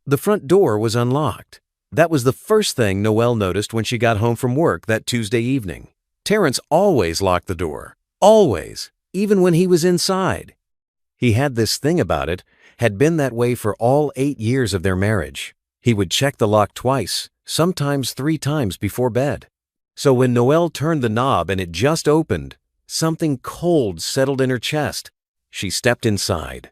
The front door was unlocked. That was the first thing Noelle noticed when she got home from work that Tuesday evening. Terrence always locked the door. Always. Even when he was inside. He had this thing about it, had been that way for all 8 years of their marriage. He would check the lock twice, sometimes 3 times before bed. So when Noelle turned the knob and it just opened, something cold settled in her chest. She stepped inside.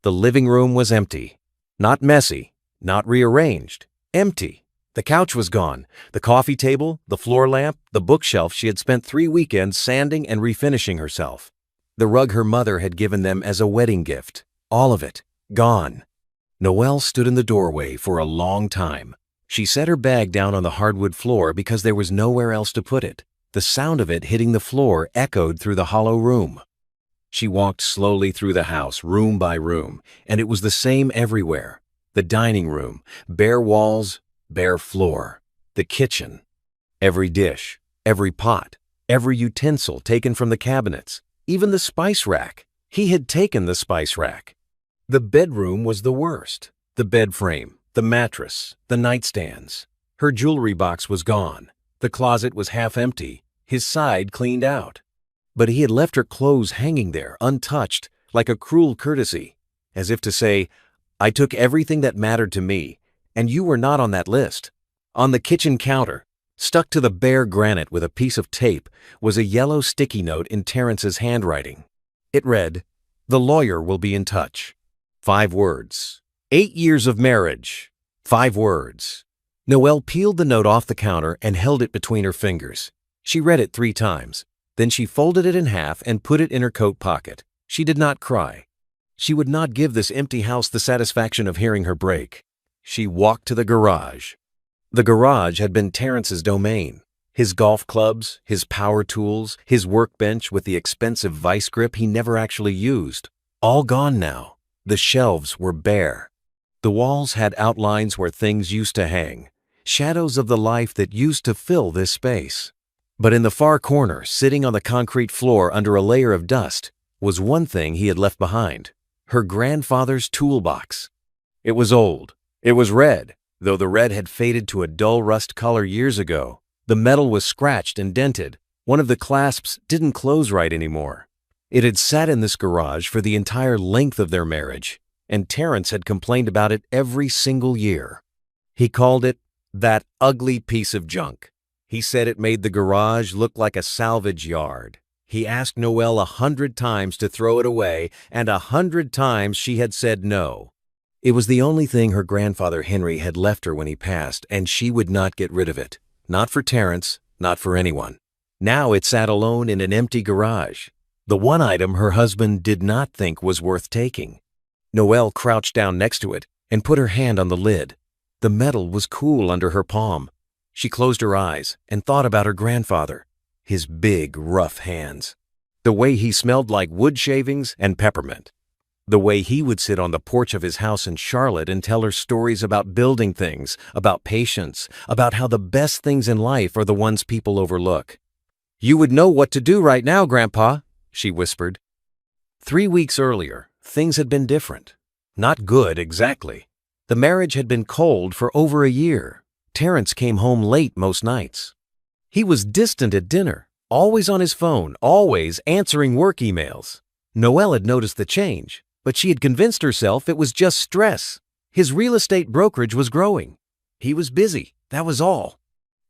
The living room was empty. Not messy, not rearranged. Empty. The couch was gone. The coffee table, the floor lamp, the bookshelf she had spent 3 weekends sanding and refinishing herself. The rug her mother had given them as a wedding gift. All of it. Gone. Noelle stood in the doorway for a long time. She set her bag down on the hardwood floor because there was nowhere else to put it. The sound of it hitting the floor echoed through the hollow room. She walked slowly through the house, room by room, and it was the same everywhere. The dining room, bare walls, bare floor. The kitchen. Every dish, every pot, every utensil taken from the cabinets, even the spice rack. He had taken the spice rack. The bedroom was the worst. The bed frame, the mattress, the nightstands. Her jewelry box was gone. The closet was half empty, his side cleaned out. But he had left her clothes hanging there, untouched, like a cruel courtesy, as if to say, I took everything that mattered to me, and you were not on that list. On the kitchen counter, stuck to the bare granite with a piece of tape, was a yellow sticky note in Terrence's handwriting. It read, "The lawyer will be in touch." 5 words. 8 years of marriage. 5 words. Noelle peeled the note off the counter and held it between her fingers. She read it 3 times. Then she folded it in half and put it in her coat pocket. She did not cry. She would not give this empty house the satisfaction of hearing her break. She walked to the garage. The garage had been Terrence's domain. His golf clubs, his power tools, his workbench with the expensive vice grip he never actually used. All gone now. The shelves were bare. The walls had outlines where things used to hang, shadows of the life that used to fill this space. But in the far corner, sitting on the concrete floor under a layer of dust, was one thing he had left behind: her grandfather's toolbox. It was old. It was red, though the red had faded to a dull rust color years ago. The metal was scratched and dented. One of the clasps didn't close right anymore. It had sat in this garage for the entire length of their marriage, and Terrence had complained about it every single year. He called it that ugly piece of junk. He said it made the garage look like a salvage yard. He asked Noelle 100 times to throw it away, and 100 times she had said no. It was the only thing her grandfather Henry had left her when he passed, and she would not get rid of it. Not for Terrence, not for anyone. Now it sat alone in an empty garage. The one item her husband did not think was worth taking. Noelle crouched down next to it and put her hand on the lid. The metal was cool under her palm. She closed her eyes and thought about her grandfather, his big, rough hands. The way he smelled like wood shavings and peppermint. The way he would sit on the porch of his house in Charlotte and tell her stories about building things, about patience, about how the best things in life are the ones people overlook. "You would know what to do right now, Grandpa," she whispered. 3 weeks earlier, things had been different. Not good, exactly. The marriage had been cold for over a year. Terrence came home late most nights. He was distant at dinner, always on his phone, always answering work emails. Noelle had noticed the change, but she had convinced herself it was just stress. His real estate brokerage was growing. He was busy, that was all.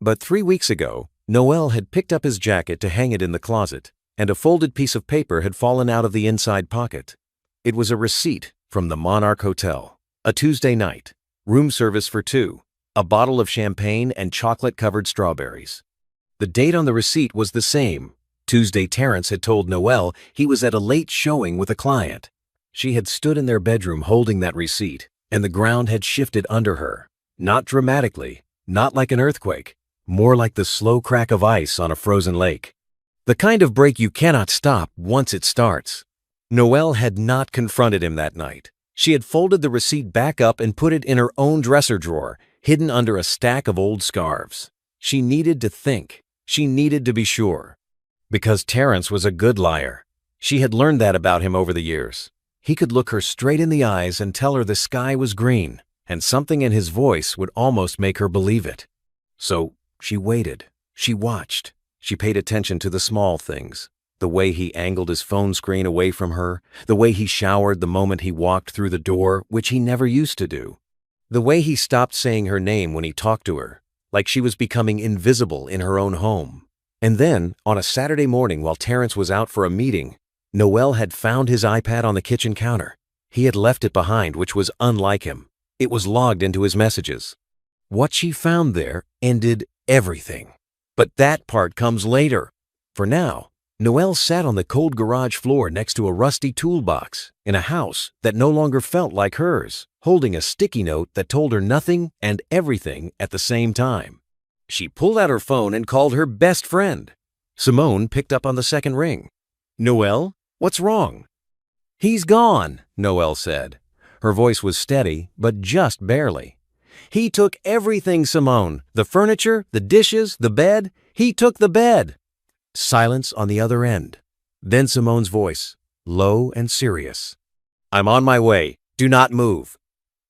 But 3 weeks ago, Noelle had picked up his jacket to hang it in the closet, and a folded piece of paper had fallen out of the inside pocket. It was a receipt from the Monarch Hotel. A Tuesday night, room service for 2, a bottle of champagne and chocolate-covered strawberries. The date on the receipt was the same. Tuesday. Terrence had told Noelle he was at a late showing with a client. She had stood in their bedroom holding that receipt, and the ground had shifted under her. Not dramatically, not like an earthquake, more like the slow crack of ice on a frozen lake. The kind of break you cannot stop once it starts. Noelle had not confronted him that night. She had folded the receipt back up and put it in her own dresser drawer, hidden under a stack of old scarves. She needed to think. She needed to be sure. Because Terrence was a good liar. She had learned that about him over the years. He could look her straight in the eyes and tell her the sky was green. and something in his voice would almost make her believe it. So she waited. She watched. She paid attention to the small things. The way he angled his phone screen away from her, the way he showered the moment he walked through the door, which he never used to do. The way he stopped saying her name when he talked to her, like she was becoming invisible in her own home. And then, on a Saturday morning while Terrence was out for a meeting, Noel had found his iPad on the kitchen counter. He had left it behind, which was unlike him. It was logged into his messages. What she found there ended everything. But that part comes later. For now, Noel sat on the cold garage floor next to a rusty toolbox in a house that no longer felt like hers, holding a sticky note that told her nothing and everything at the same time. She pulled out her phone and called her best friend. Simone picked up on the second ring. "Noel, what's wrong?" "He's gone," Noel said. Her voice was steady, but just barely. "He took everything, Simone. The furniture, the dishes, the bed. He took the bed." Silence on the other end. Then Simone's voice, low and serious. "I'm on my way. Do not move."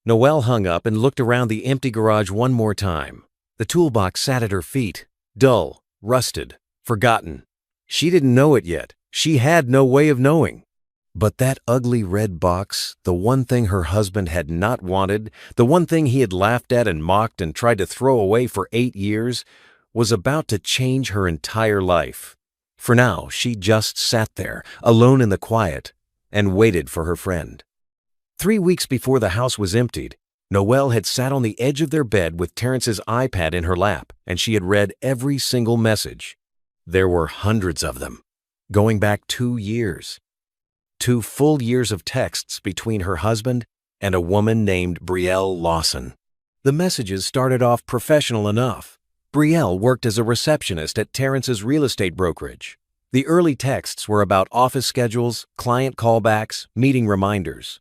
Noel hung up and looked around the empty garage one more time. The toolbox sat at her feet, dull, rusted, forgotten. She didn't know it yet. She had no way of knowing. But that ugly red box, the one thing her husband had not wanted, the one thing he had laughed at and mocked and tried to throw away for 8 years, was about to change her entire life. For now, she just sat there, alone in the quiet, and waited for her friend. 3 weeks before the house was emptied, Noel had sat on the edge of their bed with Terrence's iPad in her lap, and she had read every single message. There were hundreds of them, going back 2 years. 2 full years of texts between her husband and a woman named Brielle Lawson. The messages started off professional enough. Brielle worked as a receptionist at Terrence's real estate brokerage. The early texts were about office schedules, client callbacks, meeting reminders.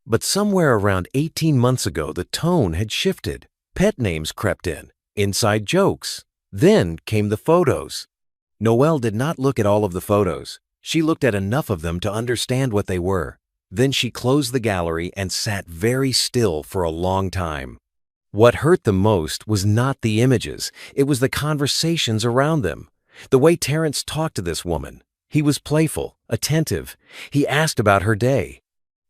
But somewhere around 18 months ago, the tone had shifted. Pet names crept in, inside jokes. Then came the photos. Noel did not look at all of the photos. She looked at enough of them to understand what they were. Then she closed the gallery and sat very still for a long time. What hurt the most was not the images. It was the conversations around them. The way Terrence talked to this woman. He was playful, attentive. He asked about her day.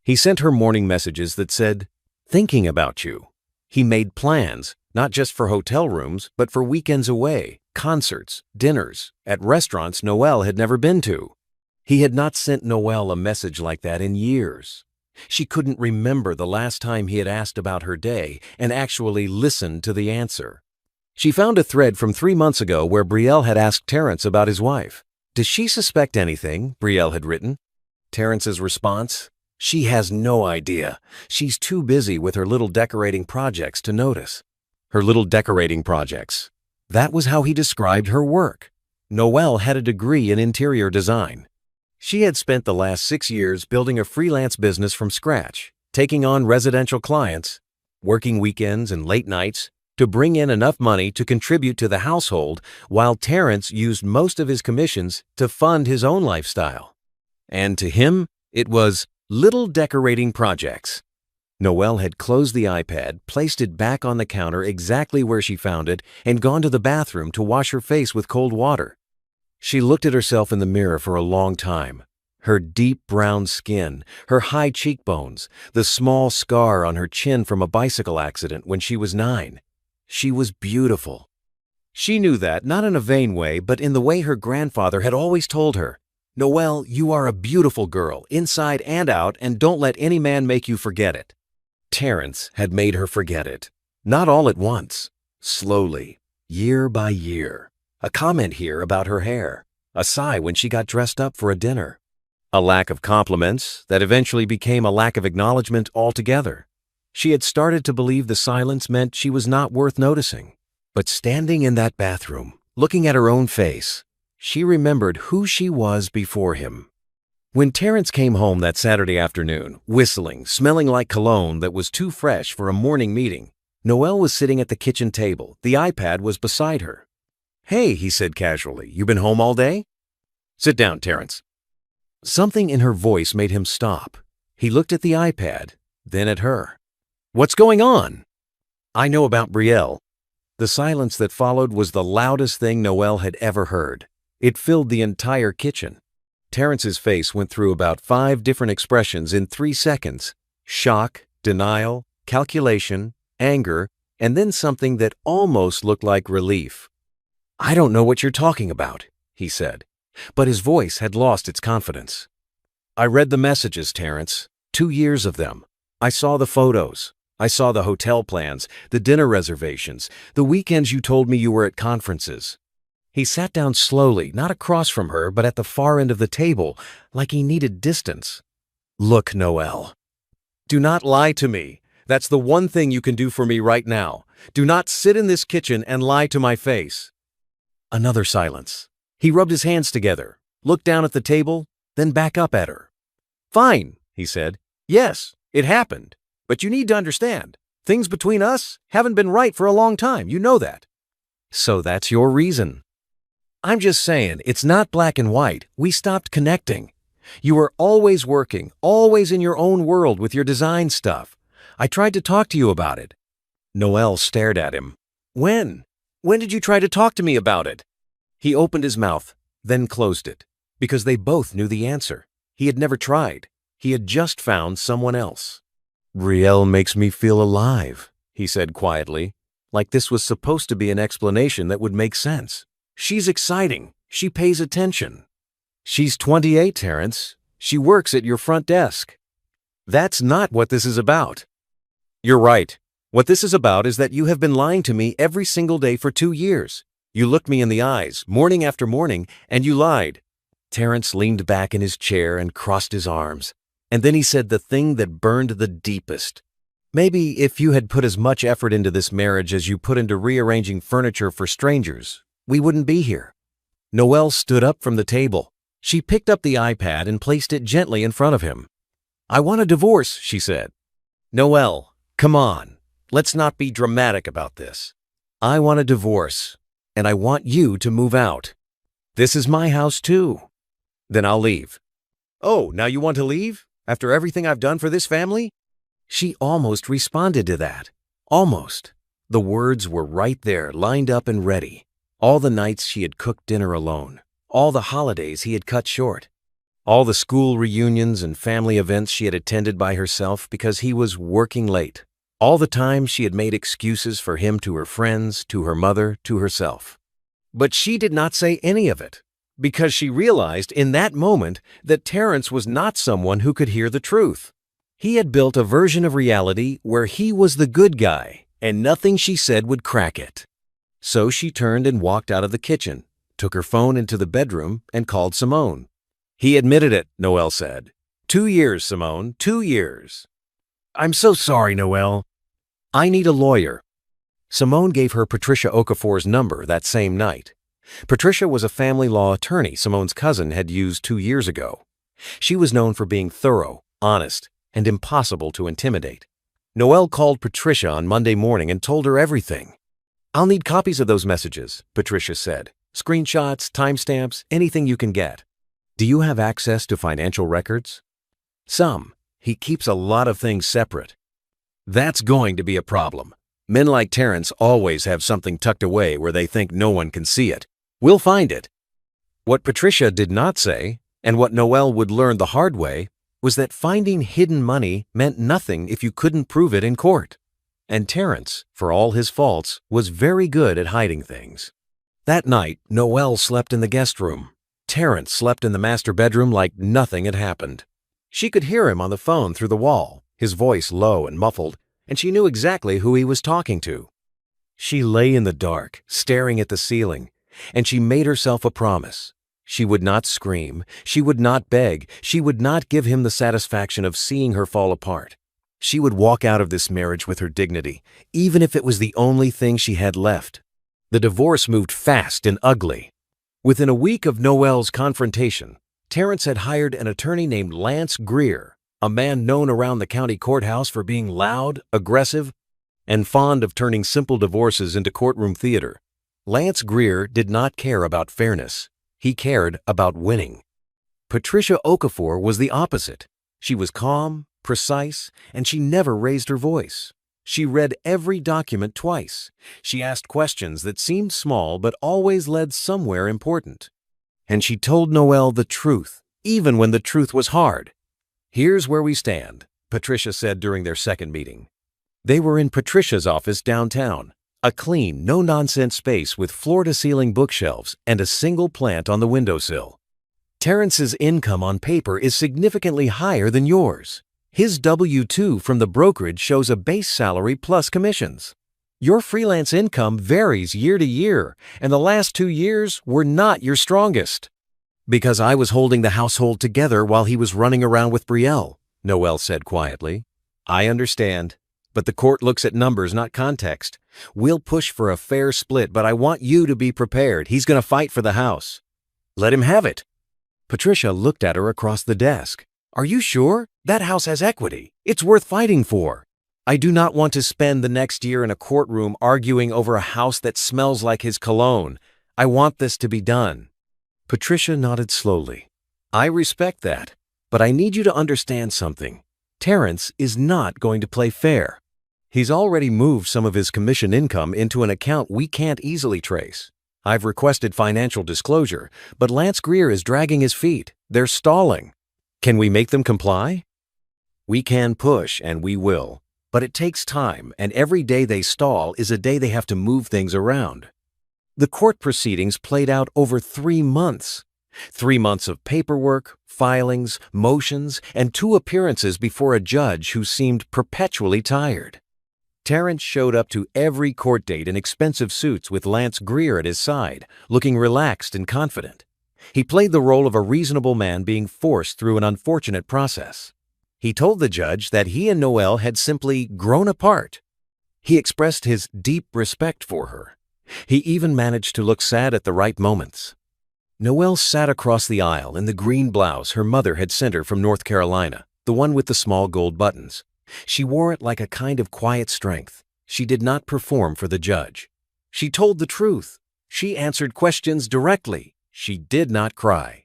He sent her morning messages that said, "Thinking about you." He made plans, not just for hotel rooms, but for weekends away, concerts, dinners, at restaurants Noel had never been to. He had not sent Noel a message like that in years. She couldn't remember the last time he had asked about her day and actually listened to the answer. She found a thread from 3 months ago where Brielle had asked Terrence about his wife. "Does she suspect anything?" Brielle had written. Terrence's response, "She has no idea. She's too busy with her little decorating projects to notice." Her little decorating projects. That was how he described her work. Noel had a degree in interior design. She had spent the last 6 years building a freelance business from scratch, taking on residential clients, working weekends and late nights to bring in enough money to contribute to the household while Terrence used most of his commissions to fund his own lifestyle. And to him, it was little decorating projects. Noel had closed the iPad, placed it back on the counter exactly where she found it, and gone to the bathroom to wash her face with cold water. She looked at herself in the mirror for a long time. Her deep brown skin, her high cheekbones, the small scar on her chin from a bicycle accident when she was 9. She was beautiful. She knew that, not in a vain way, but in the way her grandfather had always told her. "Noel, you are a beautiful girl, inside and out, and don't let any man make you forget it." Terrence had made her forget it. Not all at once. Slowly, year by year. A comment here about her hair. A sigh when she got dressed up for a dinner. A lack of compliments that eventually became a lack of acknowledgement altogether. She had started to believe the silence meant she was not worth noticing. But standing in that bathroom, looking at her own face, she remembered who she was before him. When Terrence came home that Saturday afternoon, whistling, smelling like cologne that was too fresh for a morning meeting, Noel was sitting at the kitchen table. The iPad was beside her. "Hey," he said casually, "you been home all day?" "Sit down, Terrence." Something in her voice made him stop. He looked at the iPad, then at her. "What's going on?" I know about Brielle. The silence that followed was the loudest thing Noelle had ever heard. It filled the entire kitchen. Terrence's face went through about 5 different expressions in 3 seconds. Shock, denial, calculation, anger, and then something that almost looked like relief. "I don't know what you're talking about," he said, but his voice had lost its confidence. "I read the messages, Terrence. 2 years of them. I saw the photos. I saw the hotel plans, the dinner reservations, the weekends you told me you were at conferences." He sat down slowly, not across from her, but at the far end of the table, like he needed distance. "Look, Noelle. Do not lie to me. That's the one thing you can do for me right now. Do not sit in this kitchen and lie to my face." Another silence. He rubbed his hands together, looked down at the table, then back up at her. "Fine," he said. "Yes, it happened. But you need to understand, things between us haven't been right for a long time. You know that." "So that's your reason." "I'm just saying, it's not black and white. We stopped connecting. You were always working, always in your own world with your design stuff. I tried to talk to you about it." Noelle stared at him. "When? When did you try to talk to me about it?" He opened his mouth, then closed it, because they both knew the answer. He had never tried. He had just found someone else. "Brielle makes me feel alive," he said quietly, like this was supposed to be an explanation that would make sense. "She's exciting. She pays attention. She's 28, Terrence. She works at your front desk." "That's not what this is about." "You're right. What this is about is that you have been lying to me every single day for 2 years. You looked me in the eyes, morning after morning, and you lied." Terrence leaned back in his chair and crossed his arms. And then he said the thing that burned the deepest. "Maybe if you had put as much effort into this marriage as you put into rearranging furniture for strangers, we wouldn't be here." Noelle stood up from the table. She picked up the iPad and placed it gently in front of him. "I want a divorce," she said. "Noelle, come on. Let's not be dramatic about this. I want a divorce, and I want you to move out. This is my house too." "Then I'll leave." "Oh, now you want to leave? After everything I've done for this family?" She almost responded to that. Almost. The words were right there, lined up and ready. All the nights she had cooked dinner alone. All the holidays he had cut short. All the school reunions and family events she had attended by herself because he was working late. All the time she had made excuses for him to her friends, to her mother, to herself. But she did not say any of it, because she realized in that moment that Terrence was not someone who could hear the truth. He had built a version of reality where he was the good guy, and nothing she said would crack it. So she turned and walked out of the kitchen, took her phone into the bedroom, and called Simone. "He admitted it," Noelle said. 2 years, Simone, 2 years. "I'm so sorry, Noelle. I need a lawyer." Simone gave her Patricia Okafor's number that same night. Patricia was a family law attorney Simone's cousin had used 2 years ago. She was known for being thorough, honest, and impossible to intimidate. Noelle called Patricia on Monday morning and told her everything. "I'll need copies of those messages," Patricia said. "Screenshots, timestamps, anything you can get." "Do you have access to financial records?" "Some. He keeps a lot of things separate." "That's going to be a problem. Men like Terrence always have something tucked away where they think no one can see it. We'll find it." What Patricia did not say, and what Noelle would learn the hard way, was that finding hidden money meant nothing if you couldn't prove it in court. And Terrence, for all his faults, was very good at hiding things. That night, Noelle slept in the guest room. Terrence slept in the master bedroom like nothing had happened. She could hear him on the phone through the wall, his voice low and muffled, and she knew exactly who he was talking to. She lay in the dark, staring at the ceiling, and she made herself a promise. She would not scream, she would not beg, she would not give him the satisfaction of seeing her fall apart. She would walk out of this marriage with her dignity, even if it was the only thing she had left. The divorce moved fast and ugly. Within a week of Noelle's confrontation, Terrence had hired an attorney named Lance Greer, a man known around the county courthouse for being loud, aggressive, and fond of turning simple divorces into courtroom theater. Lance Greer did not care about fairness. He cared about winning. Patricia Okafor was the opposite. She was calm, precise, and she never raised her voice. She read every document twice. She asked questions that seemed small but always led somewhere important. And she told Noelle the truth, even when the truth was hard. "Here's where we stand," Patricia said during their second meeting. They were in Patricia's office downtown, a clean, no-nonsense space with floor-to-ceiling bookshelves and a single plant on the windowsill. "Terrence's income on paper is significantly higher than yours. His W-2 from the brokerage shows a base salary plus commissions. Your freelance income varies year to year, and the last 2 years were not your strongest." "Because I was holding the household together while he was running around with Brielle," Noelle said quietly. "I understand, but the court looks at numbers, not context. We'll push for a fair split, but I want you to be prepared. He's going to fight for the house." "Let him have it." Patricia looked at her across the desk. "Are you sure? That house has equity. It's worth fighting for." "I do not want to spend the next year in a courtroom arguing over a house that smells like his cologne. I want this to be done." Patricia nodded slowly. "I respect that, but I need you to understand something. Terrence is not going to play fair. He's already moved some of his commission income into an account we can't easily trace. I've requested financial disclosure, but Lance Greer is dragging his feet. They're stalling. Can we make them comply?" "We can push, and we will. But it takes time, and every day they stall is a day they have to move things around." The court proceedings played out over 3 months. 3 months of paperwork, filings, motions, and 2 appearances before a judge who seemed perpetually tired. Terrence showed up to every court date in expensive suits with Lance Greer at his side, looking relaxed and confident. He played the role of a reasonable man being forced through an unfortunate process. He told the judge that he and Noelle had simply grown apart. He expressed his deep respect for her. He even managed to look sad at the right moments. Noelle sat across the aisle in the green blouse her mother had sent her from North Carolina, the one with the small gold buttons. She wore it like a kind of quiet strength. She did not perform for the judge. She told the truth. She answered questions directly. She did not cry.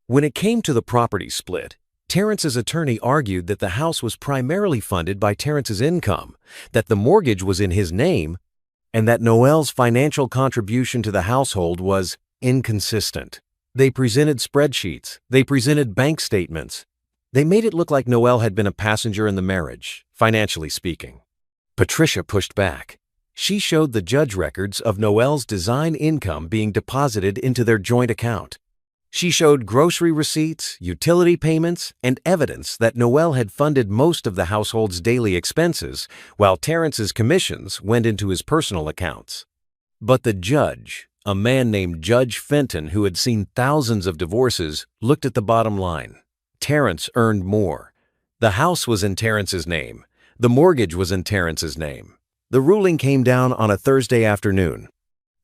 When it came to the property split, Terrence's attorney argued that the house was primarily funded by Terrence's income, that the mortgage was in his name, and that Noelle's financial contribution to the household was inconsistent. They presented spreadsheets. They presented bank statements. They made it look like Noelle had been a passenger in the marriage, financially speaking. Patricia pushed back. She showed the judge records of Noelle's design income being deposited into their joint account. She showed grocery receipts, utility payments, and evidence that Noelle had funded most of the household's daily expenses, while Terrence's commissions went into his personal accounts. But the judge, a man named Judge Fenton who had seen thousands of divorces, looked at the bottom line. Terrence earned more. The house was in Terrence's name. The mortgage was in Terrence's name. The ruling came down on a Thursday afternoon.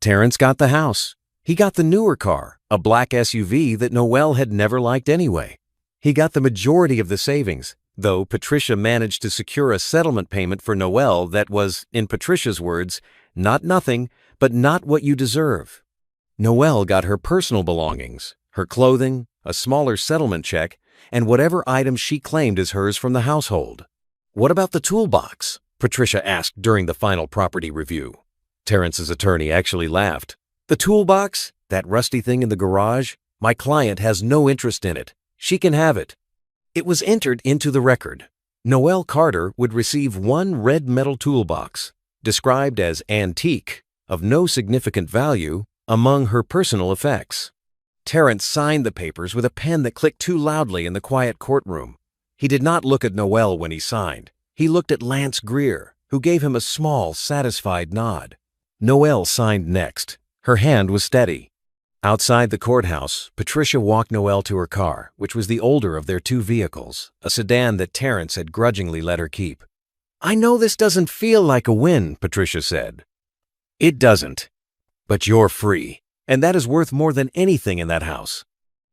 Terrence got the house. He got the newer car, a black SUV that Noelle had never liked anyway. He got the majority of the savings, though Patricia managed to secure a settlement payment for Noelle that was, in Patricia's words, not nothing, but not what you deserve. Noelle got her personal belongings, her clothing, a smaller settlement check, and whatever items she claimed as hers from the household. "What about the toolbox?" Patricia asked during the final property review. Terrence's attorney actually laughed. "The toolbox? That rusty thing in the garage? My client has no interest in it. She can have it." It was entered into the record. Noelle Carter would receive 1 red metal toolbox, described as antique, of no significant value, among her personal effects. Terrence signed the papers with a pen that clicked too loudly in the quiet courtroom. He did not look at Noelle when he signed. He looked at Lance Greer, who gave him a small, satisfied nod. Noelle signed next. Her hand was steady. Outside the courthouse, Patricia walked Noelle to her car, which was the older of their 2 vehicles, a sedan that Terrence had grudgingly let her keep. "I know this doesn't feel like a win," Patricia said. "It doesn't. But you're free. And that is worth more than anything in that house."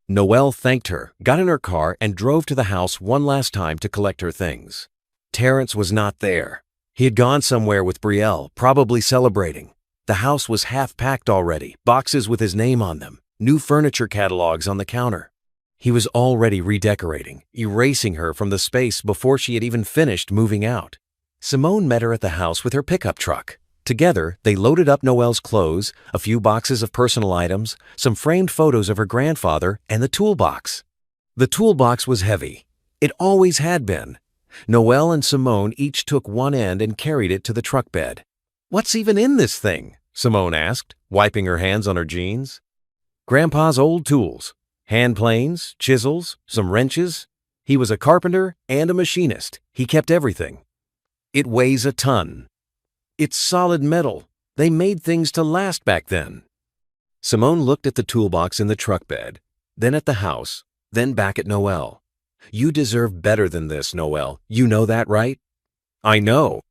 Noelle thanked her, got in her car, and drove to the house one last time to collect her things. Terrence was not there. He had gone somewhere with Brielle, probably celebrating. The house was half-packed already, boxes with his name on them, new furniture catalogs on the counter. He was already redecorating, erasing her from the space before she had even finished moving out. Simone met her at the house with her pickup truck. Together, they loaded up Noelle's clothes, a few boxes of personal items, some framed photos of her grandfather, and the toolbox. The toolbox was heavy. It always had been. Noelle and Simone each took one end and carried it to the truck bed. "What's even in this thing?" Simone asked, wiping her hands on her jeans. "Grandpa's old tools. Hand planes, chisels, some wrenches. He was a carpenter and a machinist. He kept everything. It weighs a ton. It's solid metal. They made things to last back then." Simone looked at the toolbox in the truck bed, then at the house, then back at Noelle. "You deserve better than this, Noelle. You know that, right?" "I know."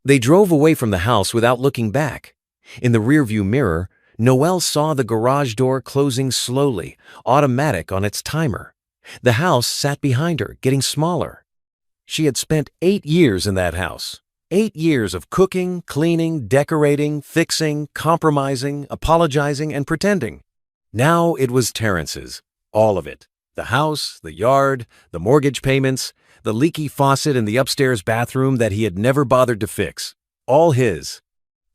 They drove away from the house without looking back. In the rearview mirror, Noelle saw the garage door closing slowly, automatic on its timer. The house sat behind her, getting smaller. She had spent 8 years in that house. 8 years of cooking, cleaning, decorating, fixing, compromising, apologizing, and pretending. Now it was Terrence's, all of it. The house, the yard, the mortgage payments, the leaky faucet in the upstairs bathroom that he had never bothered to fix. All his.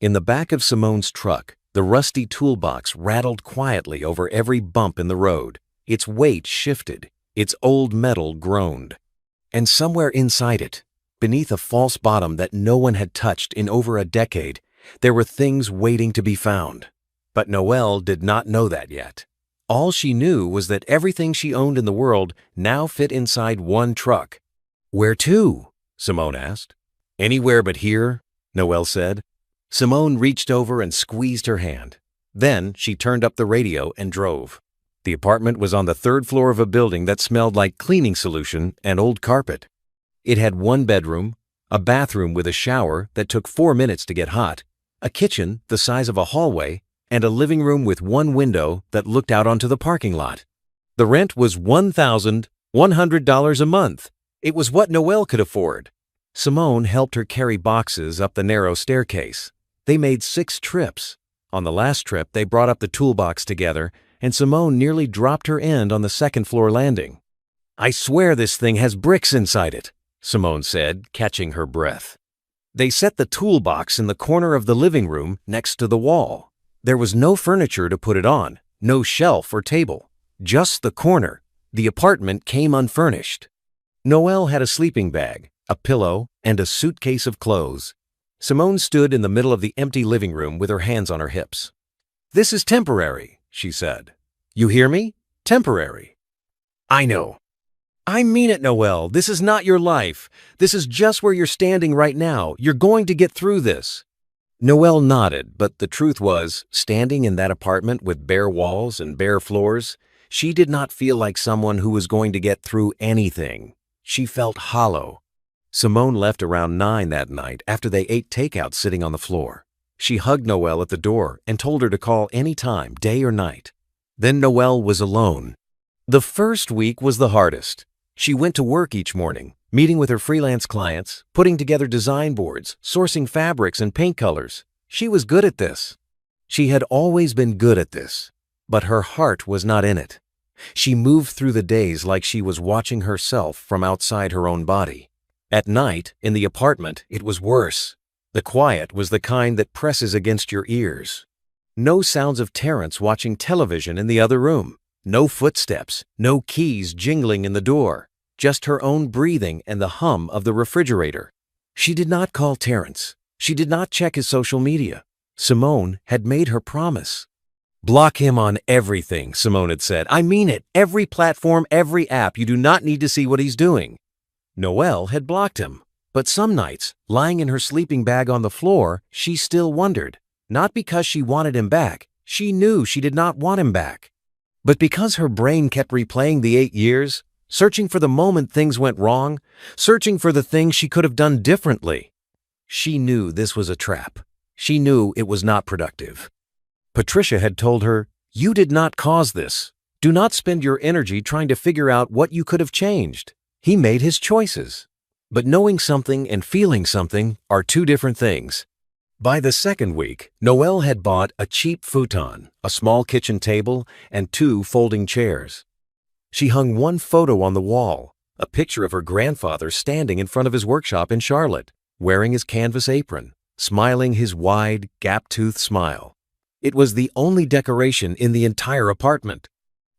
In the back of Simone's truck, the rusty toolbox rattled quietly over every bump in the road. Its weight shifted. Its old metal groaned. And somewhere inside it, beneath a false bottom that no one had touched in over a decade, there were things waiting to be found. But Noelle did not know that yet. All she knew was that everything she owned in the world now fit inside one truck. "Where to?" Simone asked. "Anywhere but here," Noelle said. Simone reached over and squeezed her hand. Then she turned up the radio and drove. The apartment was on the 3rd floor of a building that smelled like cleaning solution and old carpet. It had 1 bedroom, a bathroom with a shower that took 4 minutes to get hot, a kitchen the size of a hallway, and a living room with 1 window that looked out onto the parking lot. The rent was $1,100 a month. It was what Noelle could afford. Simone helped her carry boxes up the narrow staircase. They made 6 trips. On the last trip, they brought up the toolbox together, and Simone nearly dropped her end on the 2nd floor landing. "I swear this thing has bricks inside it," Simone said, catching her breath. They set the toolbox in the corner of the living room next to the wall. There was no furniture to put it on, no shelf or table, just the corner. The apartment came unfurnished. Noelle had a sleeping bag, a pillow, and a suitcase of clothes. Simone stood in the middle of the empty living room with her hands on her hips. "This is temporary," she said. "You hear me? Temporary." "I know." "I mean it, Noelle. This is not your life. This is just where you're standing right now. You're going to get through this." Noelle nodded, but the truth was, standing in that apartment with bare walls and bare floors, she did not feel like someone who was going to get through anything. She felt hollow. Simone left around 9 that night after they ate takeout sitting on the floor. She hugged Noelle at the door and told her to call any time, day or night. Then Noelle was alone. The first week was the hardest. She went to work each morning, meeting with her freelance clients, putting together design boards, sourcing fabrics and paint colors. She was good at this. She had always been good at this, but her heart was not in it. She moved through the days like she was watching herself from outside her own body. At night, in the apartment, it was worse. The quiet was the kind that presses against your ears. No sounds of Terrence watching television in the other room. No footsteps, no keys jingling in the door. Just her own breathing and the hum of the refrigerator. She did not call Terrence. She did not check his social media. Simone had made her promise. "Block him on everything," Simone had said. "I mean it. Every platform, every app. You do not need to see what he's doing." Noelle had blocked him. But some nights, lying in her sleeping bag on the floor, she still wondered. Not because she wanted him back. She knew she did not want him back. But because her brain kept replaying the 8 years, searching for the moment things went wrong, searching for the things she could have done differently. She knew this was a trap. She knew it was not productive. Patricia had told her, "You did not cause this. Do not spend your energy trying to figure out what you could have changed. He made his choices." But knowing something and feeling something are 2 different things. By the 2nd week, Noelle had bought a cheap futon, a small kitchen table, and 2 folding chairs. She hung 1 photo on the wall, a picture of her grandfather standing in front of his workshop in Charlotte. wearing his canvas apron, smiling his wide, gap-toothed smile. It was the only decoration in the entire apartment.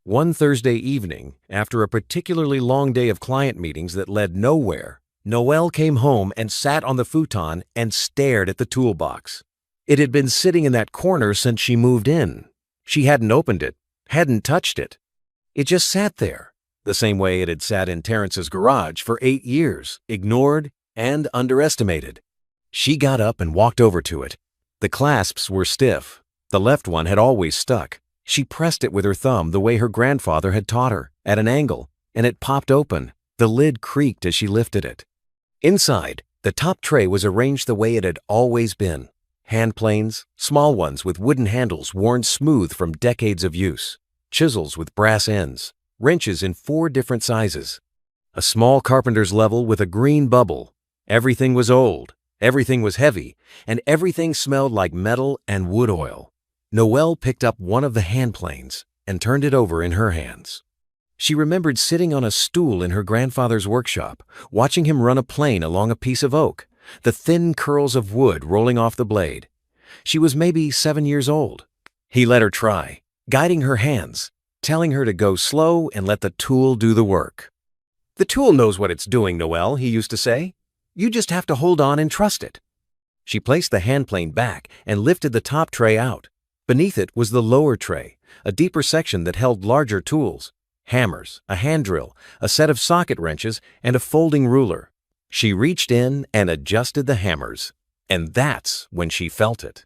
One Thursday evening, after a particularly long day of client meetings that led nowhere, Noelle came home and sat on the futon and stared at the toolbox. It had been sitting in that corner since she moved in. She hadn't opened it, hadn't touched it. It just sat there, the same way it had sat in Terrence's garage for 8 years, ignored and underestimated. She got up and walked over to it. The clasps were stiff. The left one had always stuck. She pressed it with her thumb the way her grandfather had taught her, at an angle, and it popped open. The lid creaked as she lifted it. Inside, the top tray was arranged the way it had always been. Hand planes, small ones with wooden handles worn smooth from decades of use, chisels with brass ends, wrenches in 4 different sizes, a small carpenter's level with a green bubble. Everything was old, everything was heavy, and everything smelled like metal and wood oil. Noelle picked up one of the hand planes and turned it over in her hands. She remembered sitting on a stool in her grandfather's workshop, watching him run a plane along a piece of oak, the thin curls of wood rolling off the blade. She was maybe 7 years old. He let her try, guiding her hands, telling her to go slow and let the tool do the work. "The tool knows what it's doing, Noelle," he used to say. "You just have to hold on and trust it." She placed the hand plane back and lifted the top tray out. Beneath it was the lower tray, a deeper section that held larger tools, hammers, a hand drill, a set of socket wrenches, and a folding ruler. She reached in and adjusted the hammers, and that's when she felt it.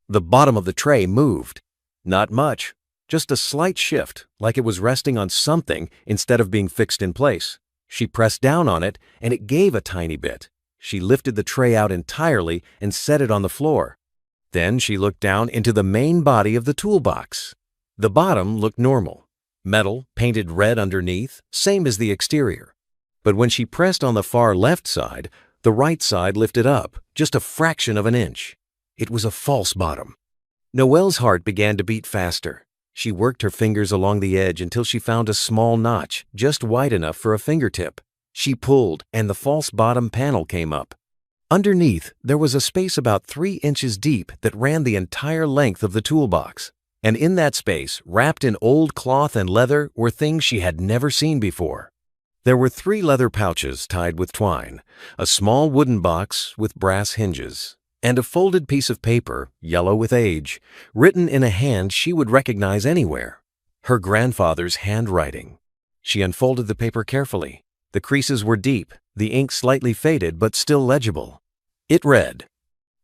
The bottom of the tray moved. Not much, just a slight shift, like it was resting on something instead of being fixed in place. She pressed down on it, and it gave a tiny bit. She lifted the tray out entirely and set it on the floor. Then she looked down into the main body of the toolbox. The bottom looked normal. Metal, painted red underneath, same as the exterior. But when she pressed on the far left side, the right side lifted up, just a fraction of an inch. It was a false bottom. Noelle's heart began to beat faster. She worked her fingers along the edge until she found a small notch, just wide enough for a fingertip. She pulled, and the false bottom panel came up. Underneath, there was a space about 3 inches deep that ran the entire length of the toolbox. And in that space, wrapped in old cloth and leather, were things she had never seen before. There were 3 leather pouches tied with twine, a small wooden box with brass hinges, and a folded piece of paper, yellow with age, written in a hand she would recognize anywhere. Her grandfather's handwriting. She unfolded the paper carefully. The creases were deep, the ink slightly faded but still legible. It read,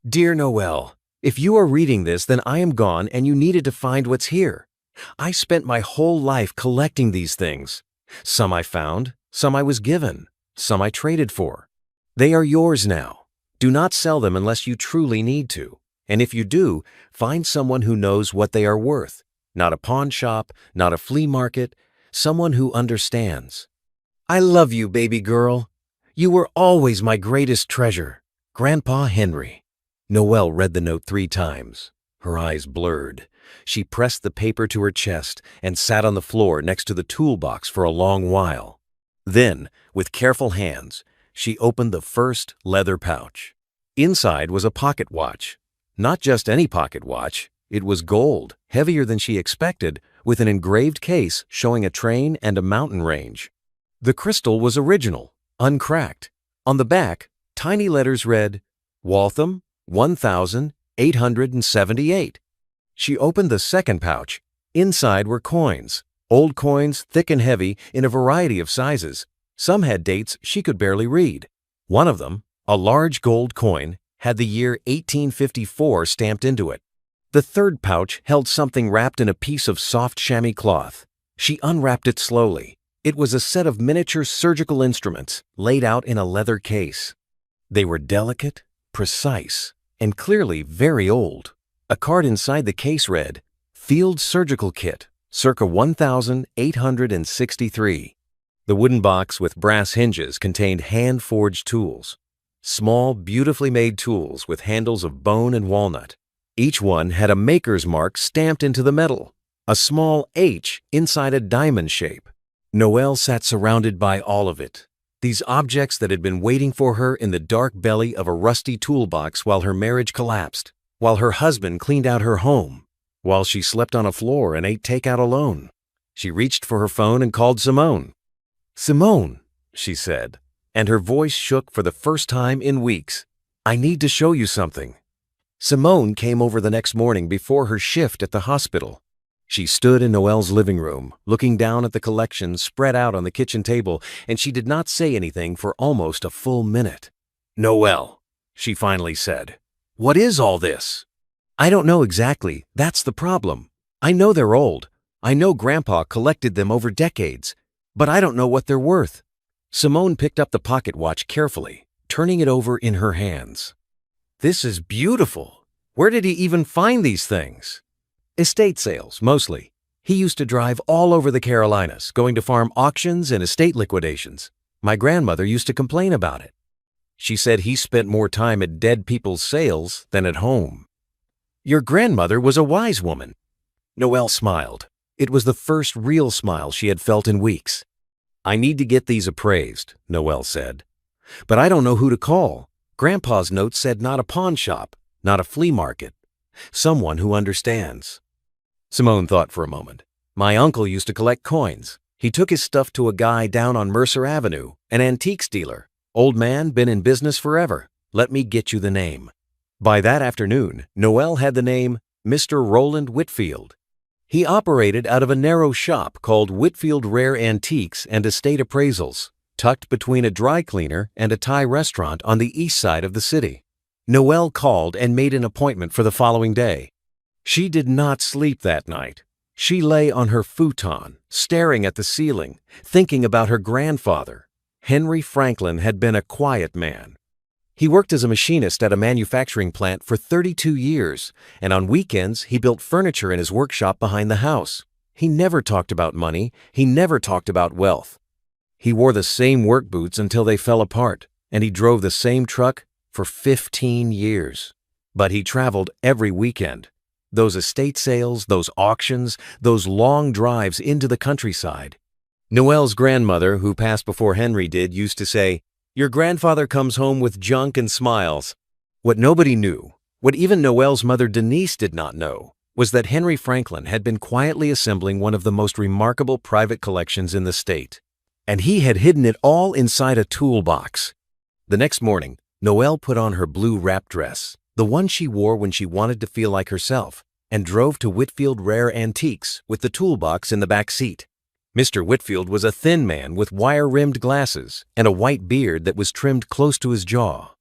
"Dear Noelle, if you are reading this, then I am gone and you needed to find what's here. I spent my whole life collecting these things. Some I found, some I was given, some I traded for. They are yours now. Do not sell them unless you truly need to. And if you do, find someone who knows what they are worth. Not a pawn shop, not a flea market, someone who understands. I love you, baby girl. You were always my greatest treasure. Grandpa Henry." Noelle read the note 3 times. Her eyes blurred. She pressed the paper to her chest and sat on the floor next to the toolbox for a long while. Then, with careful hands, she opened the first leather pouch. Inside was a pocket watch. Not just any pocket watch. It was gold, heavier than she expected, with an engraved case showing a train and a mountain range. The crystal was original, uncracked. On the back, tiny letters read, "Waltham, 1878. She opened the second pouch. Inside were coins, old coins, thick and heavy, in a variety of sizes. Some had dates she could barely read. One of them, a large gold coin, had the year 1854 stamped into it. The third pouch held something wrapped in a piece of soft chamois cloth. She unwrapped it slowly. It was a set of miniature surgical instruments laid out in a leather case. They were delicate, precise, and clearly very old. A card inside the case read, "Field Surgical Kit, circa 1863. The wooden box with brass hinges contained hand-forged tools. Small, beautifully made tools with handles of bone and walnut. Each one had a maker's mark stamped into the metal, a small H inside a diamond shape. Noelle sat surrounded by all of it. These objects that had been waiting for her in the dark belly of a rusty toolbox while her marriage collapsed, while her husband cleaned out her home, while she slept on a floor and ate takeout alone. She reached for her phone and called Simone. "Simone," she said, and her voice shook for the first time in weeks. "I need to show you something." Simone came over the next morning before her shift at the hospital. She stood in Noelle's living room, looking down at the collection spread out on the kitchen table, and she did not say anything for almost a full minute. "Noelle," she finally said, "what is all this?" "I don't know exactly. That's the problem. I know they're old. I know Grandpa collected them over decades, but I don't know what they're worth." Simone picked up the pocket watch carefully, turning it over in her hands. "This is beautiful. Where did he even find these things?" "Estate sales, mostly. He used to drive all over the Carolinas, going to farm auctions and estate liquidations. My grandmother used to complain about it. She said he spent more time at dead people's sales than at home." "Your grandmother was a wise woman." Noelle smiled. It was the first real smile she had felt in weeks. "I need to get these appraised," Noelle said. "But I don't know who to call. Grandpa's note said not a pawn shop, not a flea market. Someone who understands." Simone thought for a moment. "My uncle used to collect coins. He took his stuff to a guy down on Mercer Avenue, an antiques dealer. Old man, been in business forever. Let me get you the name." By that afternoon, Noelle had the name Mr. Roland Whitfield. He operated out of a narrow shop called Whitfield Rare Antiques and Estate Appraisals, tucked between a dry cleaner and a Thai restaurant on the east side of the city. Noelle called and made an appointment for the following day. She did not sleep that night. She lay on her futon, staring at the ceiling, thinking about her grandfather. Henry Franklin had been a quiet man. He worked as a machinist at a manufacturing plant for 32 years, and on weekends he built furniture in his workshop behind the house. He never talked about money. He never talked about wealth. He wore the same work boots until they fell apart, and he drove the same truck for 15 years. But he traveled every weekend. Those estate sales, those auctions, those long drives into the countryside. Noelle's grandmother, who passed before Henry did, used to say, "Your grandfather comes home with junk and smiles." What nobody knew, what even Noelle's mother Denise did not know, was that Henry Franklin had been quietly assembling one of the most remarkable private collections in the state. And he had hidden it all inside a toolbox. The next morning, Noelle put on her blue wrap dress, the one she wore when she wanted to feel like herself, and drove to Whitfield Rare Antiques with the toolbox in the back seat. Mr. Whitfield was a thin man with wire-rimmed glasses and a white beard that was trimmed close to his jaw.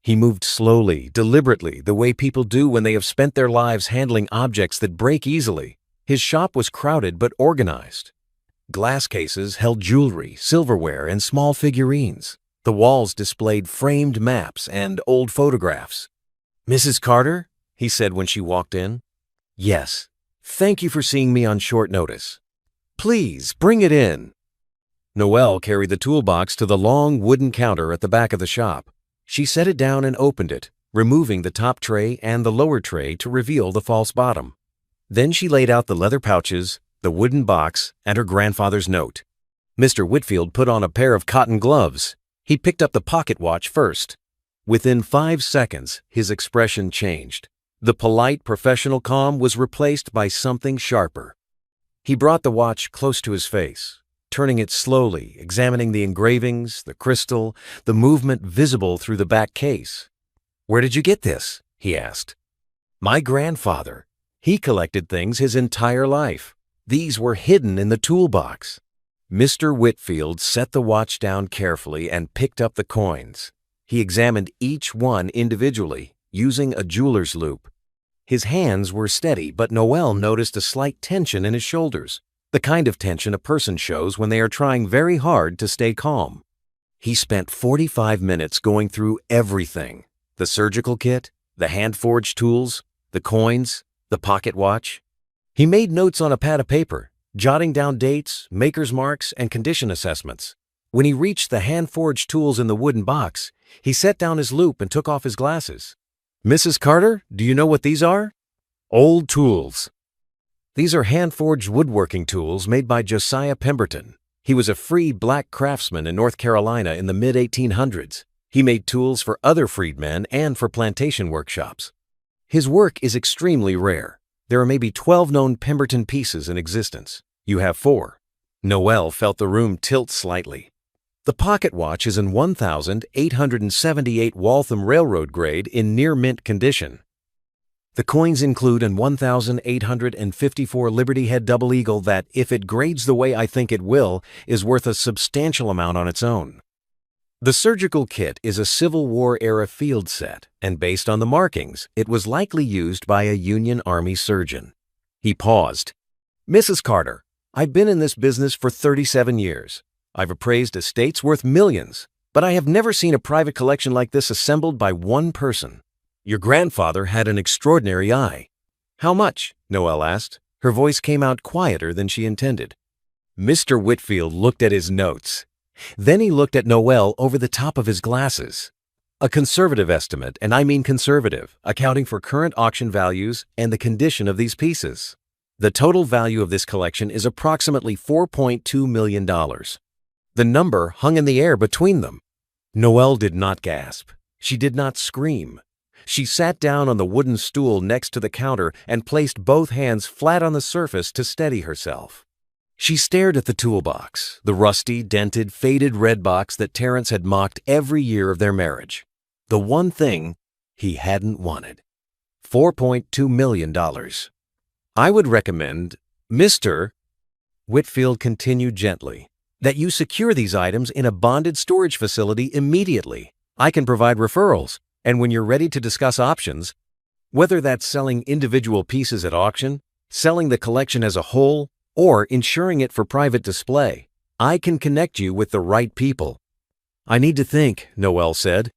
He moved slowly, deliberately, the way people do when they have spent their lives handling objects that break easily. His shop was crowded but organized. Glass cases held jewelry, silverware, and small figurines. The walls displayed framed maps and old photographs. "Mrs. Carter?" he said when she walked in. "Yes. Thank you for seeing me on short notice. Please, bring it in." Noelle carried the toolbox to the long wooden counter at the back of the shop. She set it down and opened it, removing the top tray and the lower tray to reveal the false bottom. Then she laid out the leather pouches, the wooden box, and her grandfather's note. Mr. Whitfield put on a pair of cotton gloves. He picked up the pocket watch first. Within 5 seconds, his expression changed. The polite, professional calm was replaced by something sharper. He brought the watch close to his face, turning it slowly, examining the engravings, the crystal, the movement visible through the back case. "Where did you get this?" he asked. "My grandfather. He collected things his entire life. These were hidden in the toolbox." Mr. Whitfield set the watch down carefully and picked up the coins. He examined each one individually, using a jeweler's loupe. His hands were steady, but Noelle noticed a slight tension in his shoulders, the kind of tension a person shows when they are trying very hard to stay calm. He spent 45 minutes going through everything: the surgical kit, the hand-forged tools, the coins, the pocket watch. He made notes on a pad of paper, jotting down dates, maker's marks, and condition assessments. When he reached the hand-forged tools in the wooden box, he set down his loupe and took off his glasses. "Mrs. Carter, do you know what these are?" "Old tools." "These are hand-forged woodworking tools made by Josiah Pemberton. He was a free black craftsman in North Carolina in the mid-1800s. He made tools for other freedmen and for plantation workshops. His work is extremely rare. There are maybe 12 known Pemberton pieces in existence. You have 4. Noelle felt the room tilt slightly. The pocket watch is in 1,878 Waltham Railroad grade in near mint condition. The coins include an 1,854 Liberty Head Double Eagle that, if it grades the way I think it will, is worth a substantial amount on its own. The surgical kit is a Civil War-era field set, and based on the markings, it was likely used by a Union Army surgeon. He paused. "Mrs. Carter, I've been in this business for 37 years. I've appraised estates worth millions, but I have never seen a private collection like this assembled by one person. Your grandfather had an extraordinary eye." "How much?" Noelle asked. Her voice came out quieter than she intended. Mr. Whitfield looked at his notes. Then he looked at Noelle over the top of his glasses. "A conservative estimate, and I mean conservative, accounting for current auction values and the condition of these pieces. The total value of this collection is approximately $4.2 million. The number hung in the air between them. Noelle did not gasp. She did not scream. She sat down on the wooden stool next to the counter and placed both hands flat on the surface to steady herself. She stared at the toolbox, the rusty, dented, faded red box that Terence had mocked every year of their marriage. The one thing he hadn't wanted. $4.2 million. "I would recommend, Mr. Whitfield continued gently, "that you secure these items in a bonded storage facility immediately. I can provide referrals, and when you're ready to discuss options, whether that's selling individual pieces at auction, selling the collection as a whole, or insuring it for private display, I can connect you with the right people." "I need to think," Noelle said.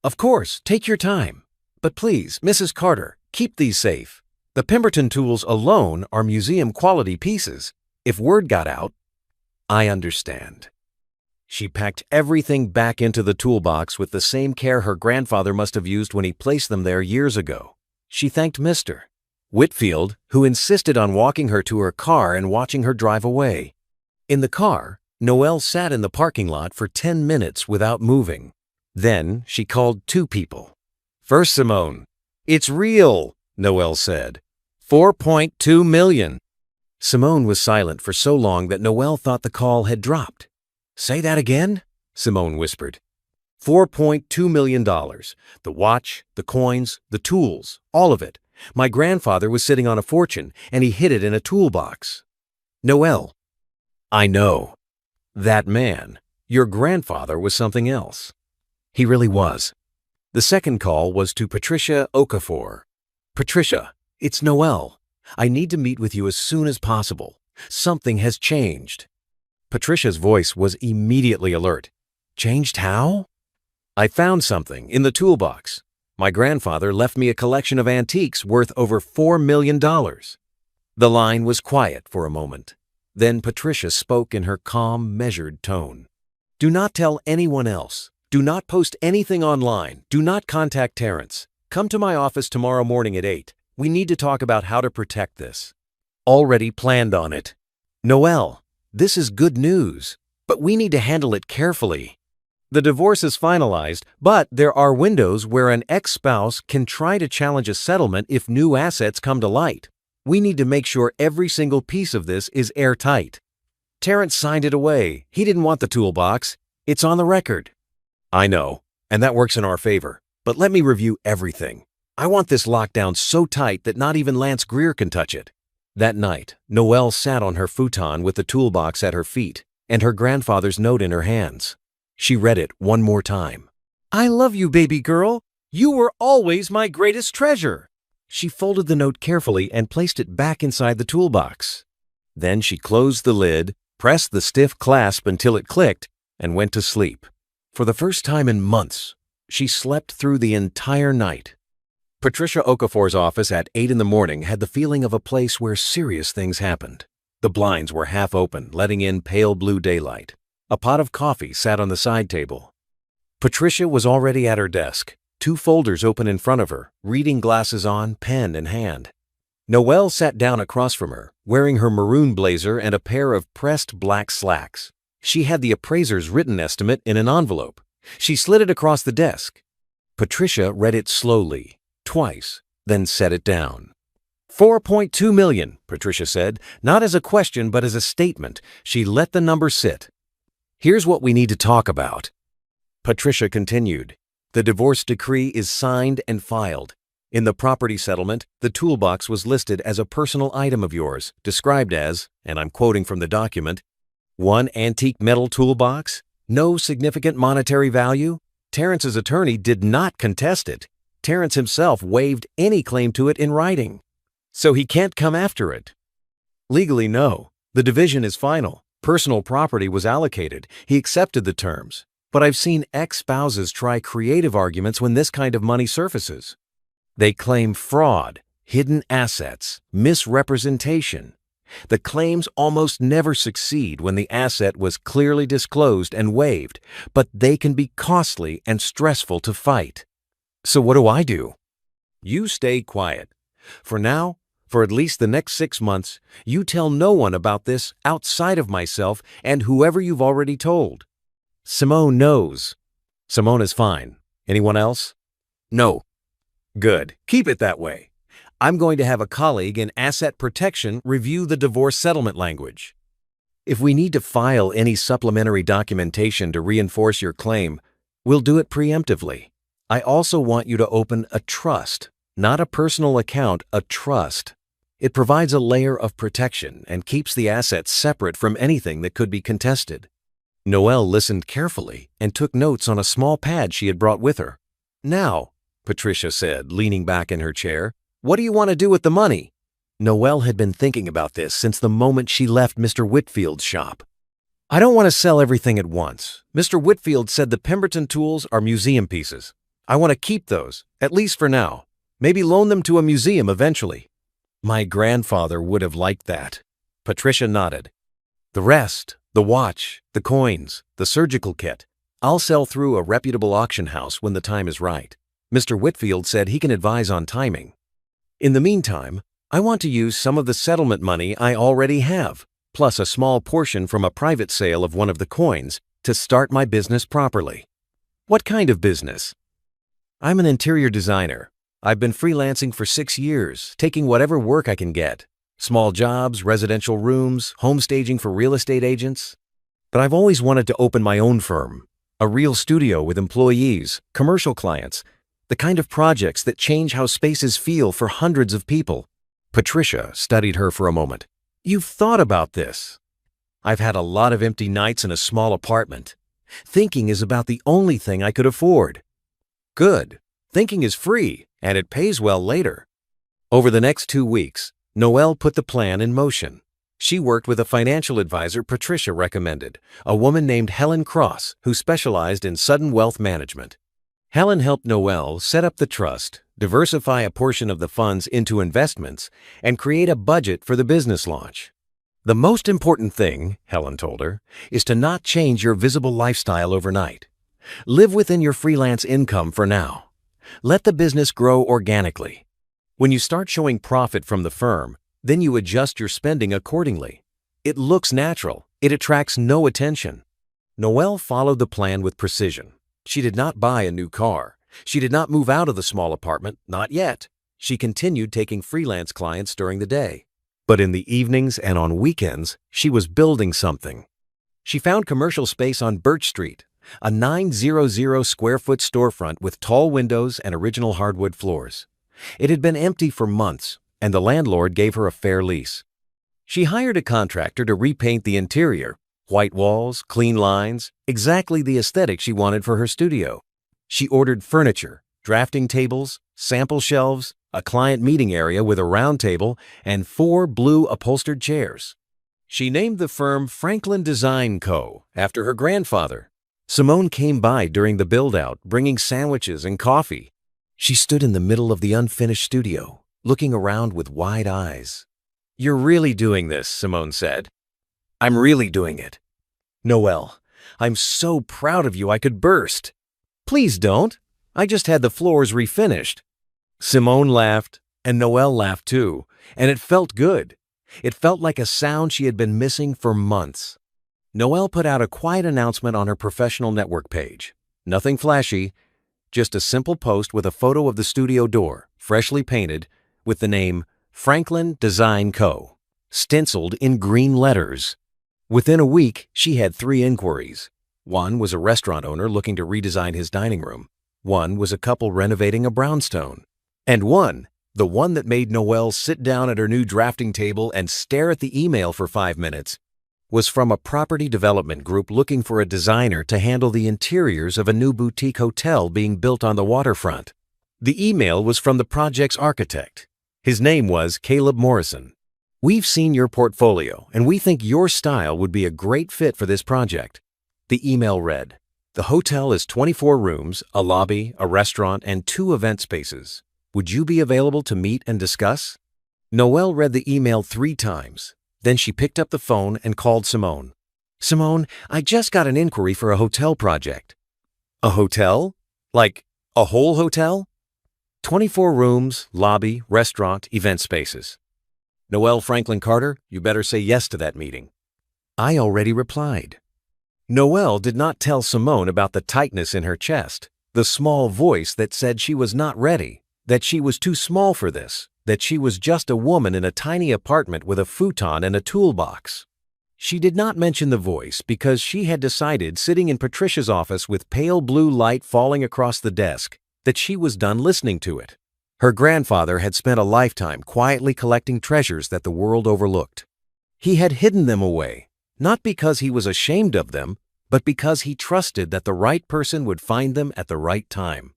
"Of course, take your time. But please, Mrs. Carter, keep these safe. The Pemberton tools alone are museum-quality pieces. If word got out—" "I understand." She packed everything back into the toolbox with the same care her grandfather must have used when he placed them there years ago. She thanked Mr. Whitfield, who insisted on walking her to her car and watching her drive away. In the car, Noelle sat in the parking lot for 10 minutes without moving. Then she called 2 people. "First, Simone." "It's real," Noelle said. $4.2 million. Simone was silent for so long that Noelle thought the call had dropped. "Say that again?" Simone whispered. $4.2 million. The watch, the coins, the tools, all of it. My grandfather was sitting on a fortune, and he hid it in a toolbox. "Noelle." "I know. That man, your grandfather, was something else. He really was." The second call was to Patricia Okafor. "Patricia, it's Noelle. I need to meet with you as soon as possible. Something has changed." Patricia's voice was immediately alert. "Changed how?" "I found something in the toolbox. My grandfather left me a collection of antiques worth over $4 million. The line was quiet for a moment. Then Patricia spoke in her calm, measured tone. "Do not tell anyone else. Do not post anything online. Do not contact Terence. Come to my office tomorrow morning at 8. We need to talk about how to protect this." "Already planned on it." "Noelle, this is good news, but we need to handle it carefully. The divorce is finalized, but there are windows where an ex-spouse can try to challenge a settlement if new assets come to light. We need to make sure every single piece of this is airtight. Terence signed it away. He didn't want the toolbox. It's on the record." "I know, and that works in our favor. But let me review everything. I want this locked down so tight that not even Lance Greer can touch it." That night, Noelle sat on her futon with the toolbox at her feet and her grandfather's note in her hands. She read it one more time. "I love you, baby girl. You were always my greatest treasure." She folded the note carefully and placed it back inside the toolbox. Then she closed the lid, pressed the stiff clasp until it clicked, and went to sleep. For the first time in months, she slept through the entire night. Patricia Okafor's office at 8 in the morning had the feeling of a place where serious things happened. The blinds were half open, letting in pale blue daylight. A pot of coffee sat on the side table. Patricia was already at her desk, 2 folders open in front of her, reading glasses on, pen in hand. Noelle sat down across from her, wearing her maroon blazer and a pair of pressed black slacks. She had the appraiser's written estimate in an envelope. She slid it across the desk. Patricia read it slowly, twice, then set it down. $4.2 million, Patricia said, not as a question but as a statement. She let the number sit. Here's what we need to talk about. Patricia continued. The divorce decree is signed and filed. In the property settlement, the toolbox was listed as a personal item of yours, described as, and I'm quoting from the document, one antique metal toolbox, no significant monetary value. Terrence's attorney did not contest it. Terrence himself waived any claim to it in writing. So he can't come after it. Legally, no. The division is final. Personal property was allocated. He accepted the terms. But I've seen ex-spouses try creative arguments when this kind of money surfaces. They claim fraud, hidden assets, misrepresentation. The claims almost never succeed when the asset was clearly disclosed and waived, but they can be costly and stressful to fight. So what do I do? You stay quiet. For now, for at least the next 6 months, you tell no one about this outside of myself and whoever you've already told. Simone knows. Simone is fine. Anyone else? No. Good. Keep it that way. I'm going to have a colleague in asset protection review the divorce settlement language. If we need to file any supplementary documentation to reinforce your claim, we'll do it preemptively. I also want you to open a trust, not a personal account, a trust. It provides a layer of protection and keeps the assets separate from anything that could be contested. Noelle listened carefully and took notes on a small pad she had brought with her. Now, Patricia said, leaning back in her chair, what do you want to do with the money? Noelle had been thinking about this since the moment she left Mr. Whitfield's shop. I don't want to sell everything at once. Mr. Whitfield said the Pemberton tools are museum pieces. I want to keep those, at least for now. Maybe loan them to a museum eventually. My grandfather would have liked that. Patricia nodded. The rest, the watch, the coins, the surgical kit, I'll sell through a reputable auction house when the time is right. Mr. Whitfield said he can advise on timing. In the meantime, I want to use some of the settlement money I already have, plus a small portion from a private sale of one of the coins, to start my business properly. What kind of business? I'm an interior designer. I've been freelancing for 6 years, taking whatever work I can get. Small jobs, residential rooms, home staging for real estate agents. But I've always wanted to open my own firm. A real studio with employees, commercial clients, the kind of projects that change how spaces feel for hundreds of people. Patricia studied her for a moment. You've thought about this. I've had a lot of empty nights in a small apartment. Thinking is about the only thing I could afford. Good. Thinking is free, and it pays well later. Over the next 2 weeks, Noelle put the plan in motion. She worked with a financial advisor Patricia recommended, a woman named Helen Cross, who specialized in sudden wealth management. Helen helped Noelle set up the trust, diversify a portion of the funds into investments, and create a budget for the business launch. The most important thing, Helen told her, is to not change your visible lifestyle overnight. Live within your freelance income for now. Let the business grow organically. When you start showing profit from the firm, then you adjust your spending accordingly. It looks natural. It attracts no attention. Noelle followed the plan with precision. She did not buy a new car. She did not move out of the small apartment, not yet. She continued taking freelance clients during the day. But in the evenings and on weekends, she was building something. She found commercial space on Birch Street, a 900 square foot storefront with tall windows and original hardwood floors. It had been empty for months, and the landlord gave her a fair lease. She hired a contractor to repaint the interior, white walls, clean lines, exactly the aesthetic she wanted for her studio. She ordered furniture, drafting tables, sample shelves, a client meeting area with a round table, and 4 blue upholstered chairs. She named the firm Franklin Design Co. after her grandfather. Simone came by during the build-out, bringing sandwiches and coffee. She stood in the middle of the unfinished studio, looking around with wide eyes. You're really doing this, Simone said. I'm really doing it. Noelle, I'm so proud of you I could burst. Please don't. I just had the floors refinished. Simone laughed. And Noelle laughed too, and it felt good. It felt like a sound she had been missing for months. Noelle put out a quiet announcement on her professional network page. Nothing flashy, just a simple post with a photo of the studio door, freshly painted, with the name Franklin Design Co., stenciled in green letters. Within a week, she had 3 inquiries. One was a restaurant owner looking to redesign his dining room. One was a couple renovating a brownstone. And one, the one that made Noelle sit down at her new drafting table and stare at the email for 5 minutes, was from a property development group looking for a designer to handle the interiors of a new boutique hotel being built on the waterfront. The email was from the project's architect. His name was Caleb Morrison. "We've seen your portfolio, and we think your style would be a great fit for this project." The email read, "The hotel is 24 rooms, a lobby, a restaurant, and 2 event spaces. Would you be available to meet and discuss?" Noelle read the email 3 times. Then she picked up the phone and called Simone. "Simone, I just got an inquiry for a hotel project." "A hotel? Like a whole hotel?" 24 rooms, lobby, restaurant, event spaces. "Noelle Franklin Carter, you better say yes to that meeting." "I already replied." Noelle did not tell Simone about the tightness in her chest, the small voice that said she was not ready, that she was too small for this, that she was just a woman in a tiny apartment with a futon and a toolbox. She did not mention the voice because she had decided, sitting in Patricia's office with pale blue light falling across the desk, that she was done listening to it. Her grandfather had spent a lifetime quietly collecting treasures that the world overlooked. He had hidden them away, not because he was ashamed of them, but because he trusted that the right person would find them at the right time.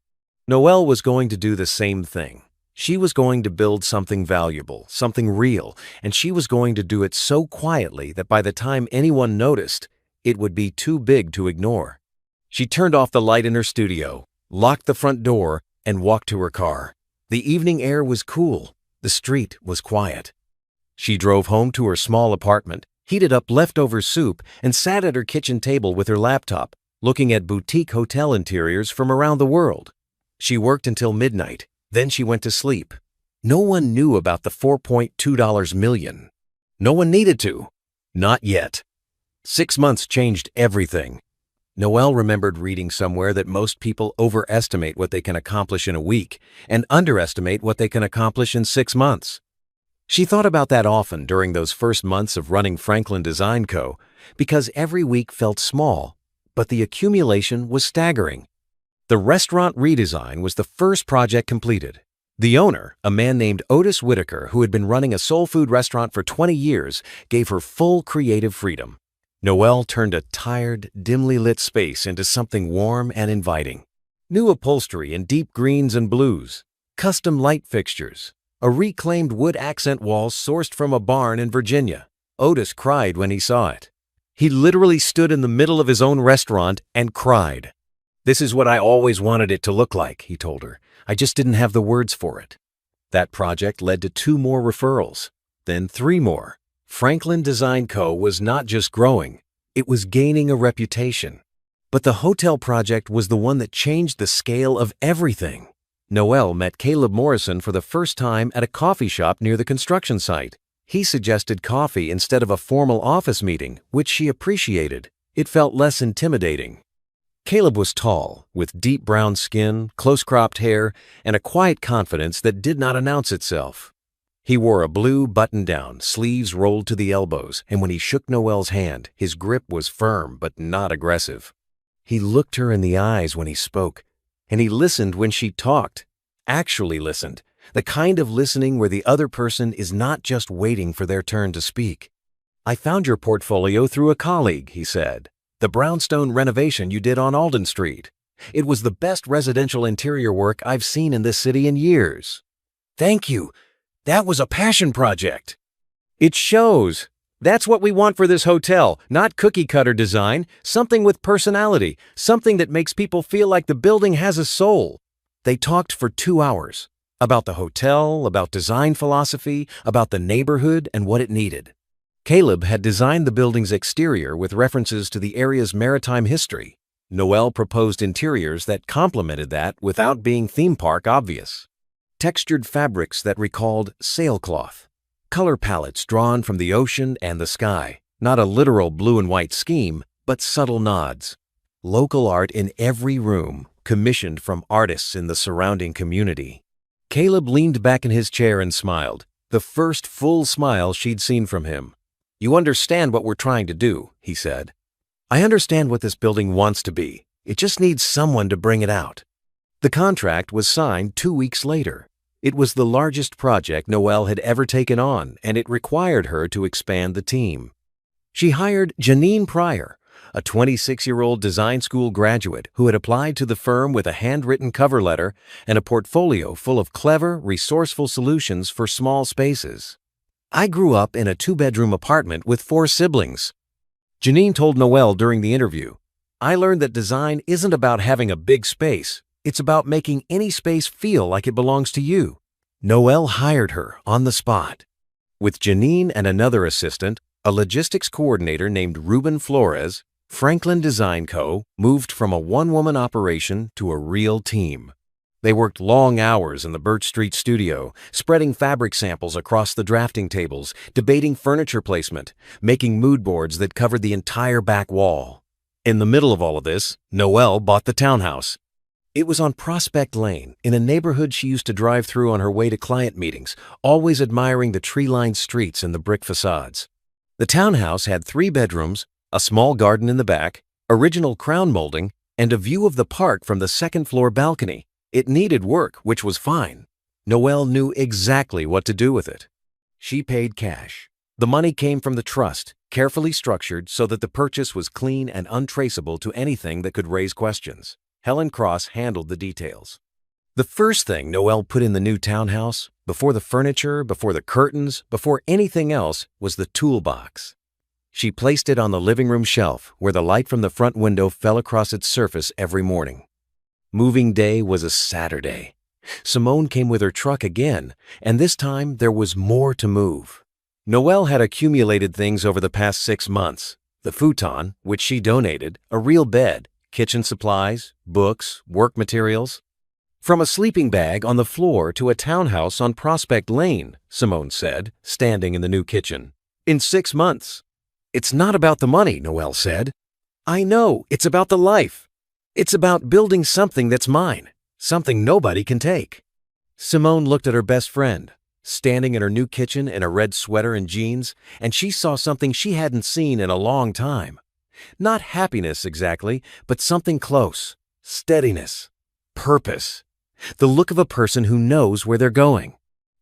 Noelle was going to do the same thing. She was going to build something valuable, something real, and she was going to do it so quietly that by the time anyone noticed, it would be too big to ignore. She turned off the light in her studio, locked the front door, and walked to her car. The evening air was cool. The street was quiet. She drove home to her small apartment, heated up leftover soup, and sat at her kitchen table with her laptop, looking at boutique hotel interiors from around the world. She worked until midnight. Then she went to sleep. No one knew about the $4.2 million. No one needed to. Not yet. 6 months changed everything. Noelle remembered reading somewhere that most people overestimate what they can accomplish in a week and underestimate what they can accomplish in 6 months. She thought about that often during those first months of running Franklin Design Co. because every week felt small, but the accumulation was staggering. The restaurant redesign was the first project completed. The owner, a man named Otis Whitaker, who had been running a soul food restaurant for 20 years, gave her full creative freedom. Noelle turned a tired, dimly lit space into something warm and inviting. New upholstery in deep greens and blues, custom light fixtures, a reclaimed wood accent wall sourced from a barn in Virginia. Otis cried when he saw it. He literally stood in the middle of his own restaurant and cried. "This is what I always wanted it to look like," he told her. "I just didn't have the words for it." That project led to 2 more referrals, then 3 more. Franklin Design Co. was not just growing, it was gaining a reputation. But the hotel project was the one that changed the scale of everything. Noelle met Caleb Morrison for the first time at a coffee shop near the construction site. He suggested coffee instead of a formal office meeting, which she appreciated. It felt less intimidating. Caleb was tall, with deep brown skin, close-cropped hair, and a quiet confidence that did not announce itself. He wore a blue button-down, sleeves rolled to the elbows, and when he shook Noelle's hand, his grip was firm but not aggressive. He looked her in the eyes when he spoke, and he listened when she talked. Actually listened, the kind of listening where the other person is not just waiting for their turn to speak. "I found your portfolio through a colleague," he said. "The brownstone renovation you did on Alden Street. It was the best residential interior work I've seen in this city in years." "Thank you. That was a passion project." "It shows. That's what we want for this hotel, not cookie-cutter design, something with personality, something that makes people feel like the building has a soul." They talked for 2 hours, about the hotel, about design philosophy, about the neighborhood and what it needed. Caleb had designed the building's exterior with references to the area's maritime history. Noelle proposed interiors that complemented that without being theme park obvious. textured fabrics that recalled sailcloth, color palettes drawn from the ocean and the sky, not a literal blue and white scheme, but subtle nods. Local art in every room, commissioned from artists in the surrounding community. Caleb leaned back in his chair and smiled, the first full smile she'd seen from him. "You understand what we're trying to do," he said. "I understand what this building wants to be. It just needs someone to bring it out." The contract was signed 2 weeks later. It was the largest project Noelle had ever taken on, and it required her to expand the team. She hired Janine Pryor, a 26-year-old design school graduate who had applied to the firm with a handwritten cover letter and a portfolio full of clever, resourceful solutions for small spaces. "I grew up in a 2-bedroom apartment with 4 siblings." Janine told Noelle during the interview, "I learned that design isn't about having a big space. It's about making any space feel like it belongs to you." Noelle hired her on the spot. With Janine and another assistant, a logistics coordinator named Ruben Flores, Franklin Design Co. moved from a one-woman operation to a real team. They worked long hours in the Birch Street studio, spreading fabric samples across the drafting tables, debating furniture placement, making mood boards that covered the entire back wall. In the middle of all of this, Noelle bought the townhouse. It was on Prospect Lane, in a neighborhood she used to drive through on her way to client meetings, always admiring the tree-lined streets and the brick facades. The townhouse had 3 bedrooms, a small garden in the back, original crown molding, and a view of the park from the second-floor balcony. It needed work, which was fine. Noelle knew exactly what to do with it. She paid cash. The money came from the trust, carefully structured so that the purchase was clean and untraceable to anything that could raise questions. Helen Cross handled the details. The first thing Noelle put in the new townhouse, before the furniture, before the curtains, before anything else, was the toolbox. She placed it on the living room shelf where the light from the front window fell across its surface every morning. Moving day was a Saturday. Simone came with her truck again, and this time there was more to move. Noelle had accumulated things over the past 6 months. The futon, which she donated, a real bed, kitchen supplies, books, work materials. "From a sleeping bag on the floor to a townhouse on Prospect Lane," Simone said, standing in the new kitchen. "In 6 months." "It's not about the money," Noelle said. "I know, it's about the life. It's about building something that's mine, something nobody can take." Simone looked at her best friend, standing in her new kitchen in a red sweater and jeans, and she saw something she hadn't seen in a long time. Not happiness exactly, but something close. Steadiness. Purpose. The look of a person who knows where they're going.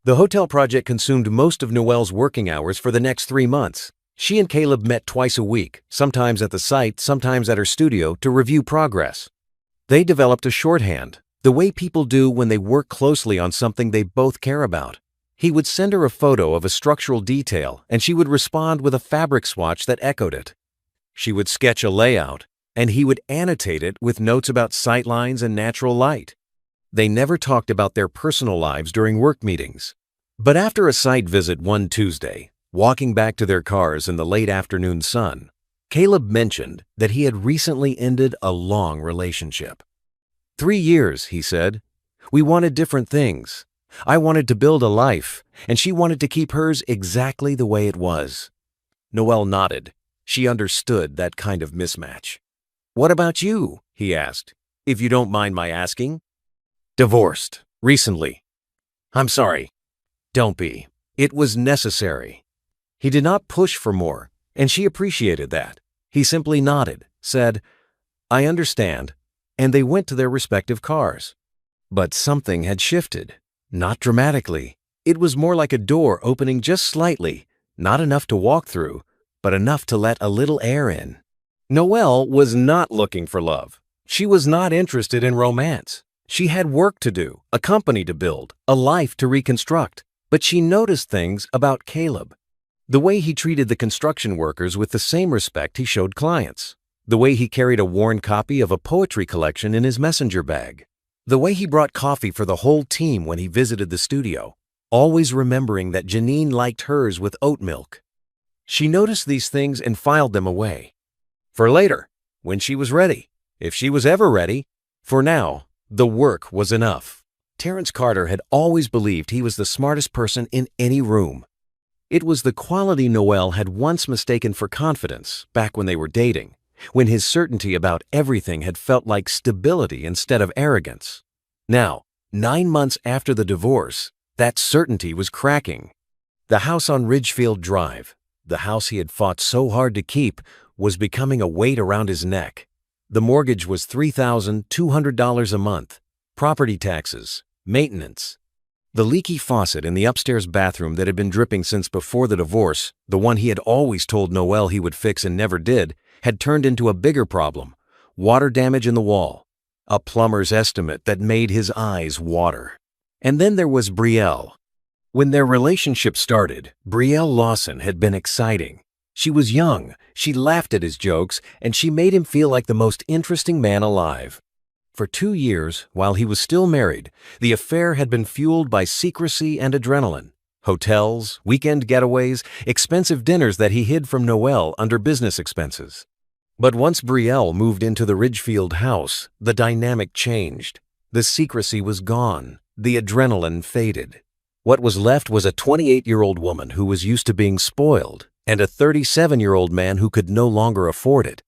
The hotel project consumed most of Noelle's working hours for the next 3 months. She and Caleb met twice a week, sometimes at the site, sometimes at her studio, to review progress. They developed a shorthand, the way people do when they work closely on something they both care about. He would send her a photo of a structural detail, and she would respond with a fabric swatch that echoed it. She would sketch a layout, and he would annotate it with notes about sightlines and natural light. They never talked about their personal lives during work meetings. But after a site visit one Tuesday, walking back to their cars in the late afternoon sun, Caleb mentioned that he had recently ended a long relationship. 3 years, he said. We wanted different things. I wanted to build a life, and she wanted to keep hers exactly the way it was. Noelle nodded. She understood that kind of mismatch. What about you? He asked, if you don't mind my asking. Divorced, recently. I'm sorry. Don't be. It was necessary. He did not push for more, and she appreciated that. He simply nodded, said, I understand, and they went to their respective cars. But something had shifted. Not dramatically. It was more like a door opening just slightly, not enough to walk through, but enough to let a little air in. Noelle was not looking for love. She was not interested in romance. She had work to do, a company to build, a life to reconstruct. But she noticed things about Caleb. The way he treated the construction workers with the same respect he showed clients. The way he carried a worn copy of a poetry collection in his messenger bag. The way he brought coffee for the whole team when he visited the studio, always remembering that Janine liked hers with oat milk. She noticed these things and filed them away. For later, when she was ready, if she was ever ready. For now, the work was enough. Terrence Carter had always believed he was the smartest person in any room. It was the quality Noelle had once mistaken for confidence back when they were dating, when his certainty about everything had felt like stability instead of arrogance. Now, 9 months after the divorce, that certainty was cracking. The house on Ridgefield Drive, the house he had fought so hard to keep, was becoming a weight around his neck. The mortgage was $3,200 a month, property taxes, maintenance. The leaky faucet in the upstairs bathroom that had been dripping since before the divorce, the one he had always told Noelle he would fix and never did, had turned into a bigger problem: water damage in the wall. A plumber's estimate that made his eyes water. And then there was Brielle. When their relationship started, Brielle Lawson had been exciting. She was young, she laughed at his jokes, and she made him feel like the most interesting man alive. For 2 years, while he was still married, the affair had been fueled by secrecy and adrenaline. Hotels, weekend getaways, expensive dinners that he hid from Noelle under business expenses. But once Brielle moved into the Ridgefield house, the dynamic changed. The secrecy was gone. The adrenaline faded. What was left was a 28-year-old woman who was used to being spoiled, and a 37-year-old man who could no longer afford it.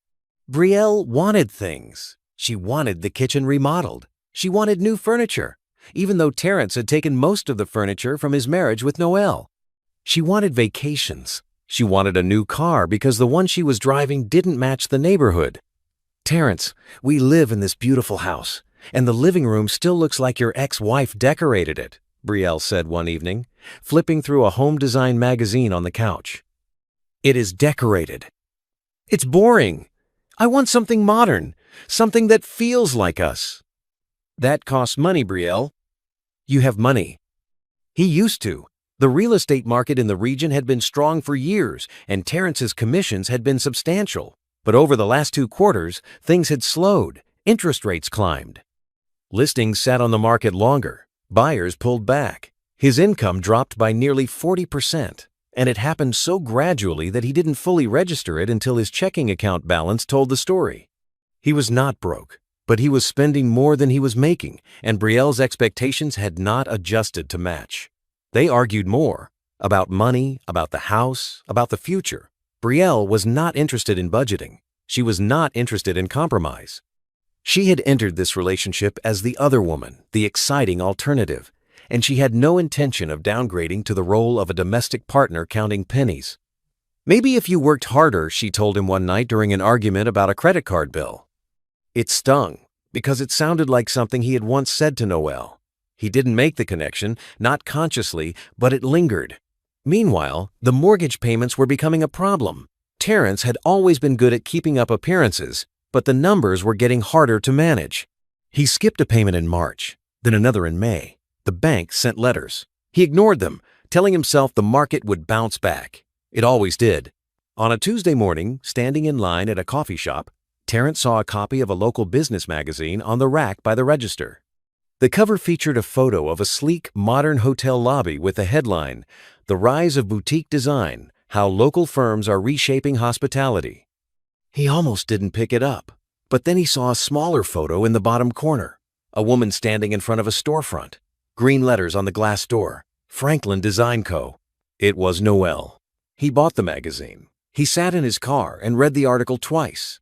Brielle wanted things. She wanted the kitchen remodeled. She wanted new furniture, even though Terrence had taken most of the furniture from his marriage with Noelle. She wanted vacations. She wanted a new car because the one she was driving didn't match the neighborhood. "Terrence, we live in this beautiful house, and the living room still looks like your ex-wife decorated it," Brielle said one evening, flipping through a home design magazine on the couch. "It is decorated. It's boring. I want something modern, something that feels like us." "That costs money, Brielle." "You have money." He used to. The real estate market in the region had been strong for years, and Terrence's commissions had been substantial. But over the last 2 quarters, things had slowed. Interest rates climbed. Listings sat on the market longer. Buyers pulled back. His income dropped by nearly 40%, and it happened so gradually that he didn't fully register it until his checking account balance told the story. He was not broke, but he was spending more than he was making, and Brielle's expectations had not adjusted to match. They argued more about money, about the house, about the future. Brielle was not interested in budgeting. She was not interested in compromise. She had entered this relationship as the other woman, the exciting alternative, and she had no intention of downgrading to the role of a domestic partner counting pennies. "Maybe if you worked harder," she told him one night during an argument about a credit card bill. It stung, because it sounded like something he had once said to Noelle. He didn't make the connection, not consciously, but it lingered. Meanwhile, the mortgage payments were becoming a problem. Terrence had always been good at keeping up appearances, but the numbers were getting harder to manage. He skipped a payment in March, then another in May. The bank sent letters. He ignored them, telling himself the market would bounce back. It always did. On a Tuesday morning, standing in line at a coffee shop, Terrence saw a copy of a local business magazine on the rack by the register. The cover featured a photo of a sleek, modern hotel lobby with the headline, "The Rise of Boutique Design: How Local Firms Are Reshaping Hospitality." He almost didn't pick it up, but then he saw a smaller photo in the bottom corner, a woman standing in front of a storefront. Green letters on the glass door, "Franklin Design Co." It was Noelle. He bought the magazine. He sat in his car and read the article twice.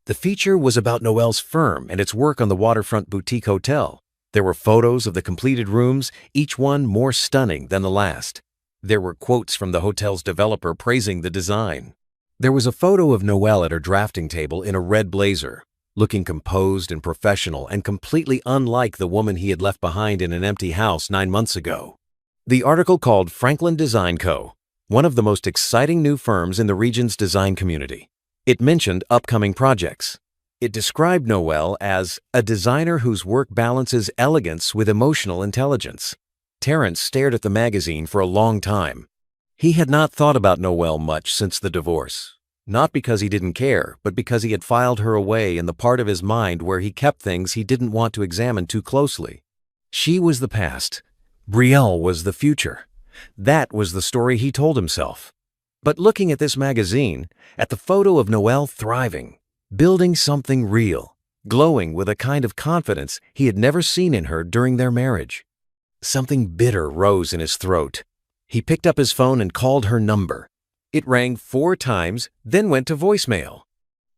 The feature was about Noelle's firm and its work on the waterfront boutique hotel. There were photos of the completed rooms, each one more stunning than the last. There were quotes from the hotel's developer praising the design. There was a photo of Noelle at her drafting table in a red blazer, looking composed and professional and completely unlike the woman he had left behind in an empty house 9 months ago. The article called Franklin Design Co., one of the most exciting new firms in the region's design community. It mentioned upcoming projects. It described Noelle as a designer whose work balances elegance with emotional intelligence. Terrence stared at the magazine for a long time. He had not thought about Noelle much since the divorce. Not because he didn't care, but because he had filed her away in the part of his mind where he kept things he didn't want to examine too closely. She was the past. Brielle was the future. That was the story he told himself. But looking at this magazine, at the photo of Noelle thriving, building something real, glowing with a kind of confidence he had never seen in her during their marriage, Something bitter rose in his throat. He picked up his phone and called her number. It rang 4 times, then went to voicemail.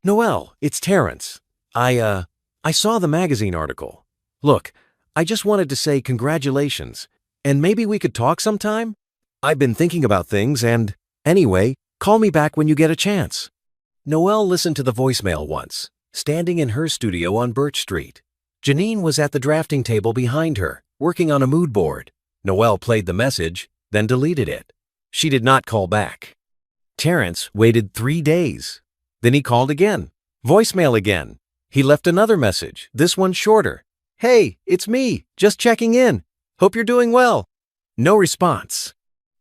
"Noelle, it's Terrence. I saw the magazine article. Look, I just wanted to say congratulations, and maybe we could talk sometime? I've been thinking about things and, anyway, call me back when you get a chance." Noelle listened to the voicemail once, standing in her studio on Birch Street. Janine was at the drafting table behind her, working on a mood board. Noelle played the message, then deleted it. She did not call back. Terrence waited 3 days. Then he called again. Voicemail again. He left another message, this one shorter. "Hey, it's me, just checking in. Hope you're doing well." No response.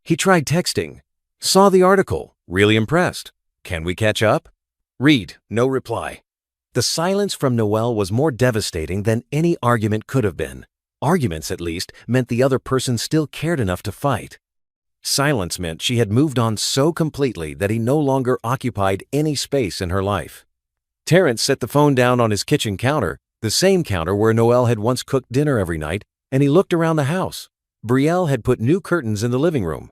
He tried texting. "Saw the article. Really impressed. Can we catch up?" Read. No reply. The silence from Noelle was more devastating than any argument could have been. Arguments, at least, meant the other person still cared enough to fight. Silence meant she had moved on so completely that he no longer occupied any space in her life. Terrence set the phone down on his kitchen counter, the same counter where Noelle had once cooked dinner every night, and he looked around the house. Brielle had put new curtains in the living room.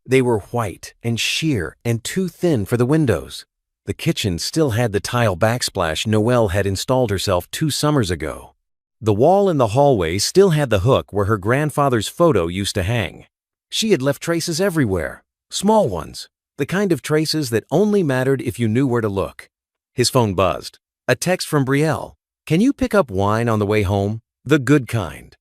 They were white and sheer and too thin for the windows. The kitchen still had the tile backsplash Noelle had installed herself 2 summers ago. The wall in the hallway still had the hook where her grandfather's photo used to hang. She had left traces everywhere, small ones, the kind of traces that only mattered if you knew where to look. His phone buzzed. A text from Brielle. "Can you pick up wine on the way home? The good kind."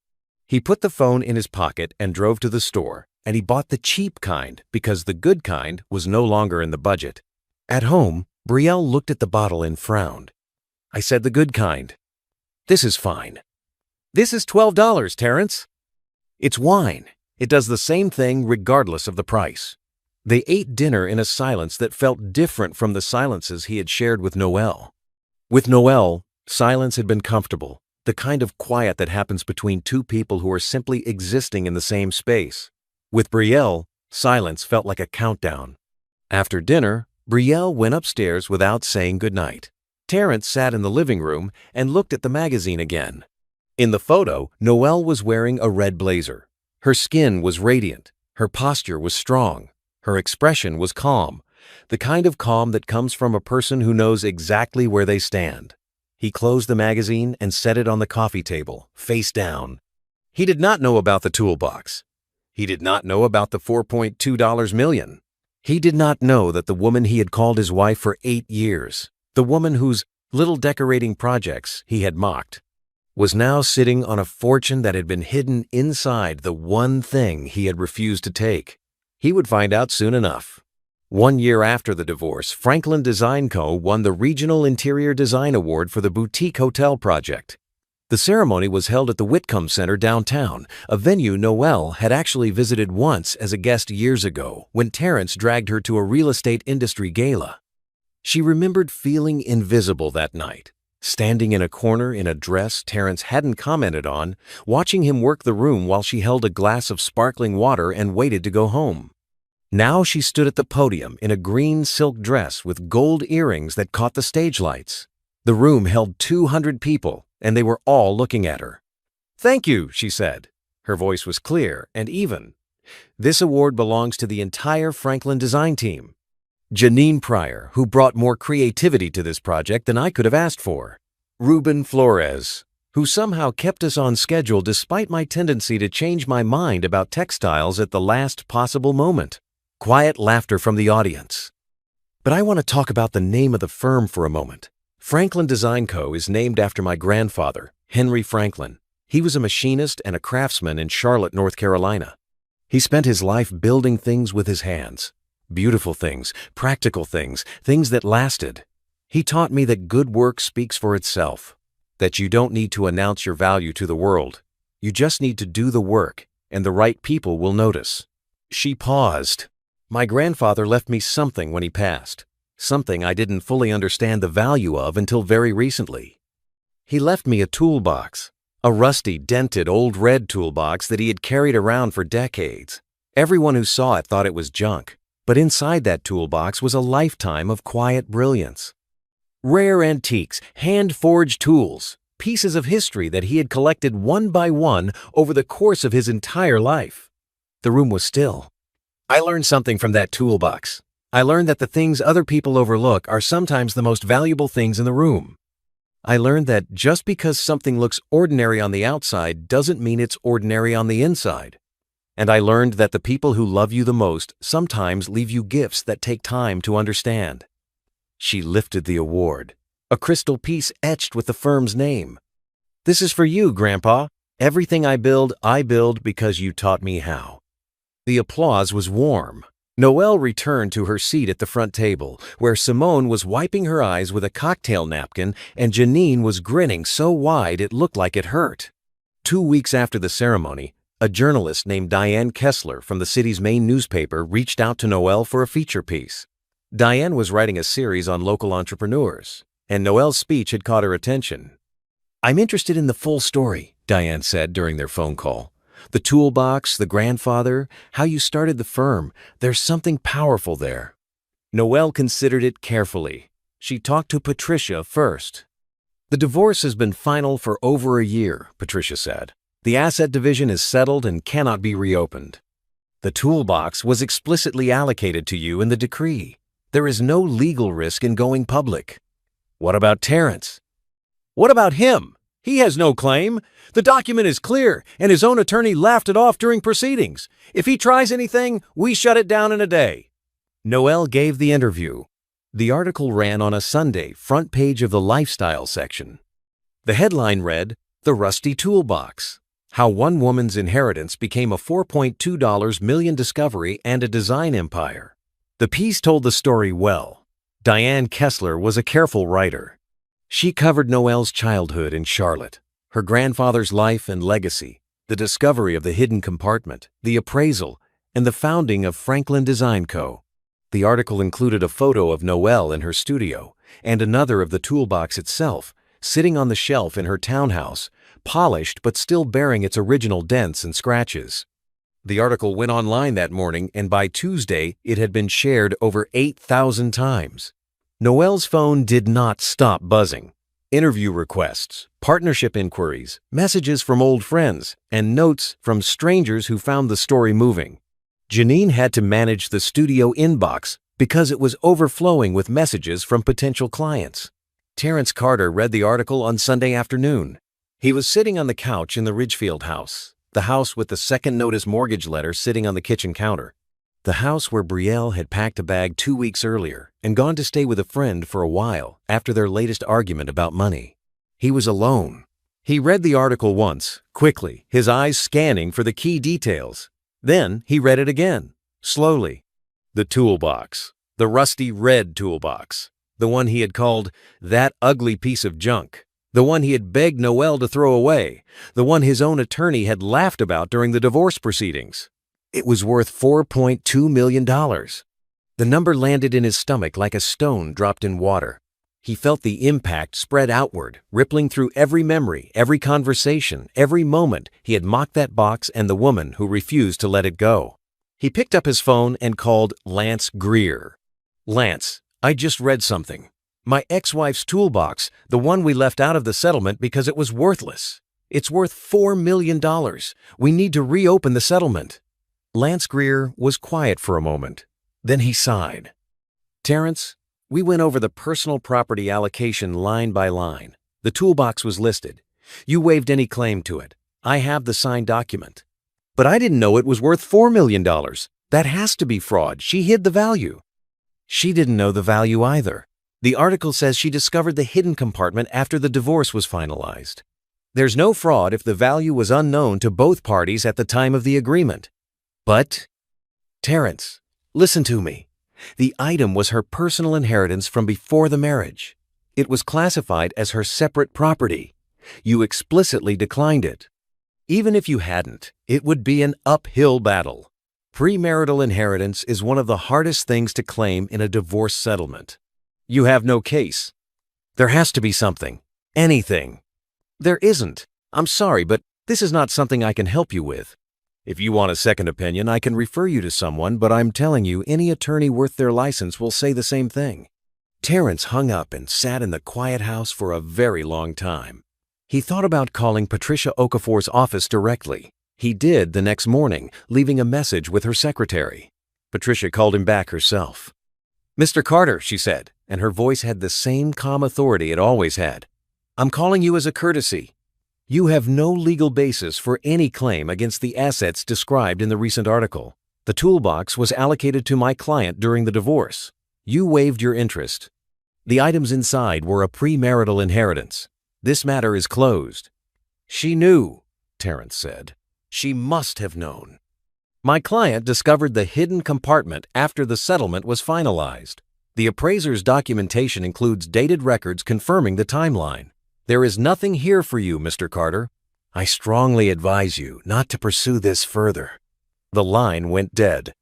He put the phone in his pocket and drove to the store, and he bought the cheap kind because the good kind was no longer in the budget. At home, Brielle looked at the bottle and frowned. "I said the good kind." "This is fine." "This is $12, Terrence." "It's wine. It does the same thing regardless of the price." They ate dinner in a silence that felt different from the silences he had shared with Noelle. With Noelle, silence had been comfortable, the kind of quiet that happens between 2 people who are simply existing in the same space. With Brielle, silence felt like a countdown. After dinner, Brielle went upstairs without saying goodnight. Terrence sat in the living room and looked at the magazine again. In the photo, Noelle was wearing a red blazer. Her skin was radiant. Her posture was strong. Her expression was calm, the kind of calm that comes from a person who knows exactly where they stand. He closed the magazine and set it on the coffee table, face down. He did not know about the Toolbox. He did not know about the $4.2 million. He did not know that the woman he had called his wife for 8 years, the woman whose little decorating projects he had mocked, was now sitting on a fortune that had been hidden inside the one thing he had refused to take. He would find out soon enough. 1 year after the divorce, Franklin Design Co. won the Regional Interior Design Award for the Boutique Hotel project. The ceremony was held at the Whitcomb Center downtown, a venue Noelle had actually visited once as a guest years ago when Terrence dragged her to a real estate industry gala. She remembered feeling invisible that night, standing in a corner in a dress Terrence hadn't commented on, watching him work the room while she held a glass of sparkling water and waited to go home. Now she stood at the podium in a green silk dress with gold earrings that caught the stage lights. The room held 200 people, and they were all looking at her. "Thank you," she said. Her voice was clear and even. "This award belongs to the entire Franklin design team. Janine Pryor, who brought more creativity to this project than I could have asked for. Ruben Flores, who somehow kept us on schedule despite my tendency to change my mind about textiles at the last possible moment." Quiet laughter from the audience. But I want to talk about the name of the firm for a moment. Franklin Design Co. is named after my grandfather, Henry Franklin. He was a machinist and a craftsman in Charlotte, North Carolina. He spent his life building things with his hands. Beautiful things, practical things, things that lasted. He taught me that good work speaks for itself, that you don't need to announce your value to the world. You just need to do the work, and the right people will notice. She paused. My grandfather left me something when he passed, something I didn't fully understand the value of until very recently. He left me a toolbox, a rusty, dented, old red toolbox that he had carried around for decades. Everyone who saw it thought it was junk, but inside that toolbox was a lifetime of quiet brilliance. Rare antiques, hand-forged tools, pieces of history that he had collected one by one over the course of his entire life. The room was still. I learned something from that toolbox. I learned that the things other people overlook are sometimes the most valuable things in the room. I learned that just because something looks ordinary on the outside doesn't mean it's ordinary on the inside. And I learned that the people who love you the most sometimes leave you gifts that take time to understand. She lifted the award, a crystal piece etched with the firm's name. "This is for you, Grandpa. Everything I build because you taught me how." The applause was warm. Noelle returned to her seat at the front table, where Simone was wiping her eyes with a cocktail napkin and Janine was grinning so wide it looked like it hurt. 2 weeks after the ceremony, a journalist named Diane Kessler from the city's main newspaper reached out to Noelle for a feature piece. Diane was writing a series on local entrepreneurs, and Noelle's speech had caught her attention. "I'm interested in the full story," Diane said during their phone call. "The toolbox, the grandfather, how you started the firm. There's something powerful there." Noelle considered it carefully. She talked to Patricia first. "The divorce has been final for over a year," Patricia said. "The asset division is settled and cannot be reopened. The toolbox was explicitly allocated to you in the decree. There is no legal risk in going public." "What about Terrence?" "What about him? He has no claim. The document is clear, and his own attorney laughed it off during proceedings. If he tries anything, we shut it down in a day." Noelle gave the interview. The article ran on a Sunday, front page of the lifestyle section. The headline read, "The Rusty Toolbox: How One Woman's Inheritance Became a $4.2 million Discovery and a Design Empire." The piece told the story well. Diane Kessler was a careful writer. She covered Noelle's childhood in Charlotte, her grandfather's life and legacy, the discovery of the hidden compartment, the appraisal, and the founding of Franklin Design Co. The article included a photo of Noelle in her studio and another of the toolbox itself, sitting on the shelf in her townhouse, polished but still bearing its original dents and scratches. The article went online that morning, and by Tuesday, it had been shared over 8,000 times. Noelle's phone did not stop buzzing. Interview requests, partnership inquiries, messages from old friends, and notes from strangers who found the story moving. Janine had to manage the studio inbox because it was overflowing with messages from potential clients. Terrence Carter read the article on Sunday afternoon. He was sitting on the couch in the Ridgefield house, the house with the second notice mortgage letter sitting on the kitchen counter. The house where Brielle had packed a bag 2 weeks earlier and gone to stay with a friend for a while after their latest argument about money. He was alone. He read the article once, quickly, his eyes scanning for the key details. Then he read it again, slowly. The toolbox, the rusty red toolbox, the one he had called "that ugly piece of junk," the one he had begged Noelle to throw away, the one his own attorney had laughed about during the divorce proceedings. It was worth $4.2 million. The number landed in his stomach like a stone dropped in water. He felt the impact spread outward, rippling through every memory, every conversation, every moment he had mocked that box and the woman who refused to let it go. He picked up his phone and called Lance Greer. "Lance, I just read something. My ex-wife's toolbox, the one we left out of the settlement because it was worthless. It's worth $4 million. We need to reopen the settlement." Lance Greer was quiet for a moment. Then he sighed. "Terrence, we went over the personal property allocation line by line. The toolbox was listed. You waived any claim to it. I have the signed document. But I didn't know it was worth $4 million. That has to be fraud. She hid the value." She didn't know the value either. The article says she discovered the hidden compartment after the divorce was finalized. There's no fraud if the value was unknown to both parties at the time of the agreement. But, Terrence, listen to me. The item was her personal inheritance from before the marriage. It was classified as her separate property. You explicitly declined it. Even if you hadn't, it would be an uphill battle. Premarital inheritance is one of the hardest things to claim in a divorce settlement. You have no case. There has to be something. Anything. There isn't. I'm sorry, but this is not something I can help you with. If you want a second opinion, I can refer you to someone, but I'm telling you, any attorney worth their license will say the same thing. Terrence hung up and sat in the quiet house for a very long time. He thought about calling Patricia Okafor's office directly. He did the next morning, leaving a message with her secretary. Patricia called him back herself. "Mr. Carter," she said, and her voice had the same calm authority it always had. "I'm calling you as a courtesy. You have no legal basis for any claim against the assets described in the recent article. The toolbox was allocated to my client during the divorce. You waived your interest. The items inside were a premarital inheritance. This matter is closed." "She knew," Terrence said. "She must have known. My client discovered the hidden compartment after the settlement was finalized. The appraiser's documentation includes dated records confirming the timeline. There is nothing here for you, Mr. Carter. I strongly advise you not to pursue this further." The line went dead.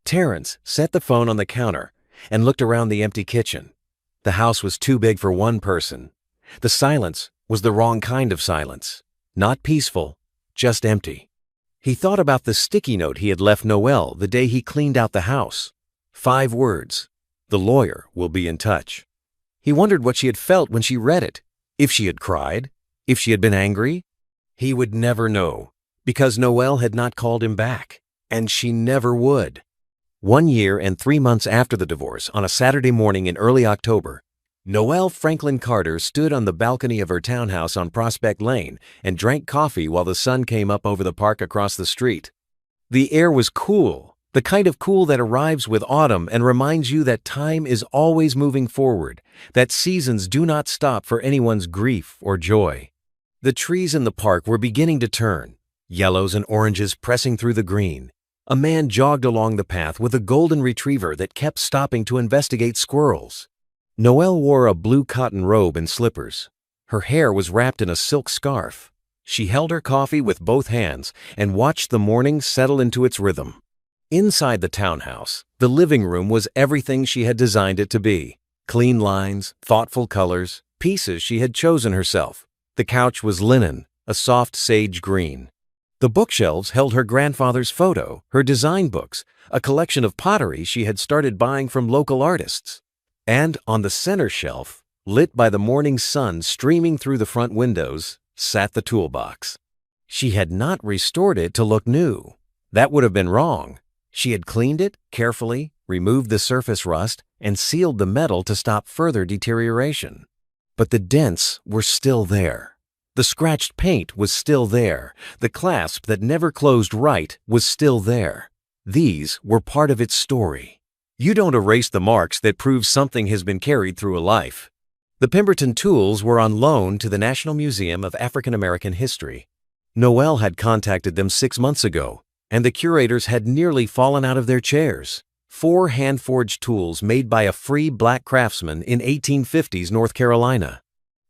Terrence set the phone on the counter and looked around the empty kitchen. The house was too big for one person. The silence was the wrong kind of silence. Not peaceful, just empty. He thought about the sticky note he had left Noelle the day he cleaned out the house. 5 words. "The lawyer will be in touch." He wondered what she had felt when she read it. If she had cried, if she had been angry. He would never know, because Noelle had not called him back, and she never would. 1 year and 3 months after the divorce, on a Saturday morning in early October, Noelle Franklin Carter stood on the balcony of her townhouse on Prospect Lane and drank coffee while the sun came up over the park across the street. The air was cool, the kind of cool that arrives with autumn and reminds you that time is always moving forward, that seasons do not stop for anyone's grief or joy. The trees in the park were beginning to turn, yellows and oranges pressing through the green. A man jogged along the path with a golden retriever that kept stopping to investigate squirrels. Noelle wore a blue cotton robe and slippers. Her hair was wrapped in a silk scarf. She held her coffee with both hands and watched the morning settle into its rhythm. Inside the townhouse, the living room was everything she had designed it to be. Clean lines, thoughtful colors, pieces she had chosen herself. The couch was linen, a soft sage green. The bookshelves held her grandfather's photo, her design books, a collection of pottery she had started buying from local artists. And on the center shelf, lit by the morning sun streaming through the front windows, sat the toolbox. She had not restored it to look new. That would have been wrong. She had cleaned it carefully, removed the surface rust, and sealed the metal to stop further deterioration. But the dents were still there. The scratched paint was still there. The clasp that never closed right was still there. These were part of its story. You don't erase the marks that prove something has been carried through a life. The Pemberton tools were on loan to the National Museum of African American History. Noelle had contacted them 6 months ago, and the curators had nearly fallen out of their chairs. 4 hand-forged tools made by a free black craftsman in 1850s North Carolina.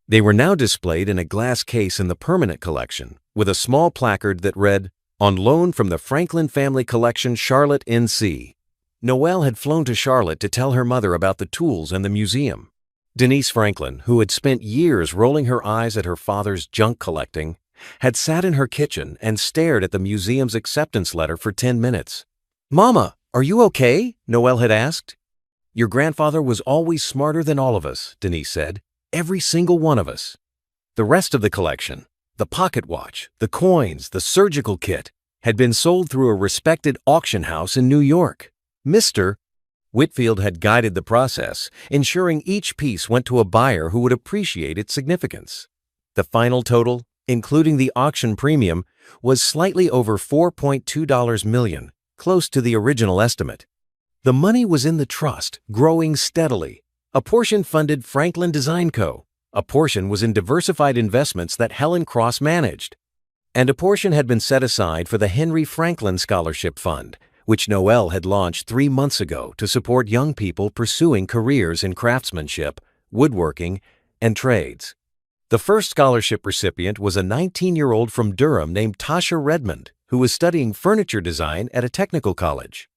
They were now displayed in a glass case in the permanent collection, with a small placard that read, "On loan from the Franklin Family Collection, Charlotte, NC." Noelle had flown to Charlotte to tell her mother about the tools and the museum. Denise Franklin, who had spent years rolling her eyes at her father's junk collecting, had sat in her kitchen and stared at the museum's acceptance letter for 10 minutes. "Mama, are you okay?" Noelle had asked. "Your grandfather was always smarter than all of us," Denise said. "Every single one of us." The rest of the collection, the pocket watch, the coins, the surgical kit, had been sold through a respected auction house in New York. Mr. Whitfield had guided the process, ensuring each piece went to a buyer who would appreciate its significance. The final total, including the auction premium, was slightly over $4.2 million, close to the original estimate. The money was in the trust, growing steadily. A portion funded Franklin Design Co. A portion was in diversified investments that Helen Cross managed. And a portion had been set aside for the Henry Franklin Scholarship Fund, which Noelle had launched 3 months ago to support young people pursuing careers in craftsmanship, woodworking, and trades. The first scholarship recipient was a 19-year-old from Durham named Tasha Redmond, who was studying furniture design at a technical college.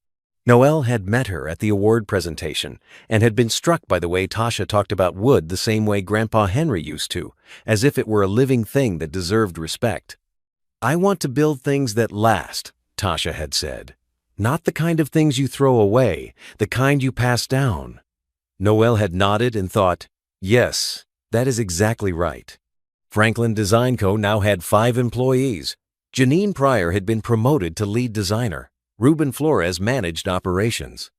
Noelle had met her at the award presentation and had been struck by the way Tasha talked about wood the same way Grandpa Henry used to, as if it were a living thing that deserved respect. "I want to build things that last," Tasha had said. "Not the kind of things you throw away, the kind you pass down." Noelle had nodded and thought, "Yes, that is exactly right." Franklin Design Co. now had 5 employees. Janine Pryor had been promoted to lead designer. Ruben Flores managed operations.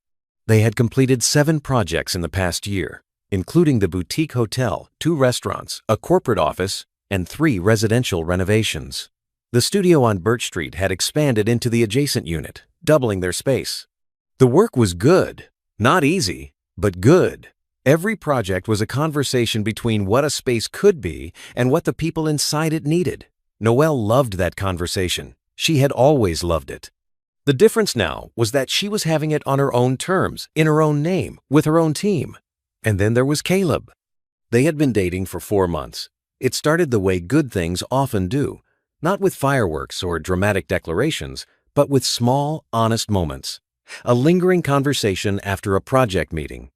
They had completed 7 projects in the past year, including the boutique hotel, 2 restaurants, a corporate office, and 3 residential renovations. The studio on Birch Street had expanded into the adjacent unit, doubling their space. The work was good. Not easy, but good. Every project was a conversation between what a space could be and what the people inside it needed. Noelle loved that conversation. She had always loved it. The difference now was that she was having it on her own terms, in her own name, with her own team. And then there was Caleb. They had been dating for 4 months. It started the way good things often do, not with fireworks or dramatic declarations, but with small, honest moments. A lingering conversation after a project meeting.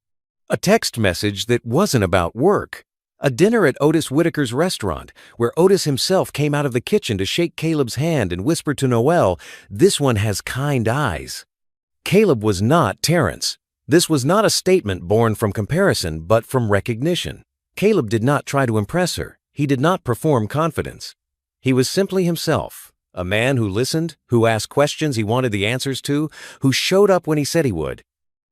A text message that wasn't about work. A dinner at Otis Whitaker's restaurant, where Otis himself came out of the kitchen to shake Caleb's hand and whisper to Noelle, "This one has kind eyes." Caleb was not Terrence. This was not a statement born from comparison, but from recognition. Caleb did not try to impress her. He did not perform confidence. He was simply himself, a man who listened, who asked questions he wanted the answers to, who showed up when he said he would.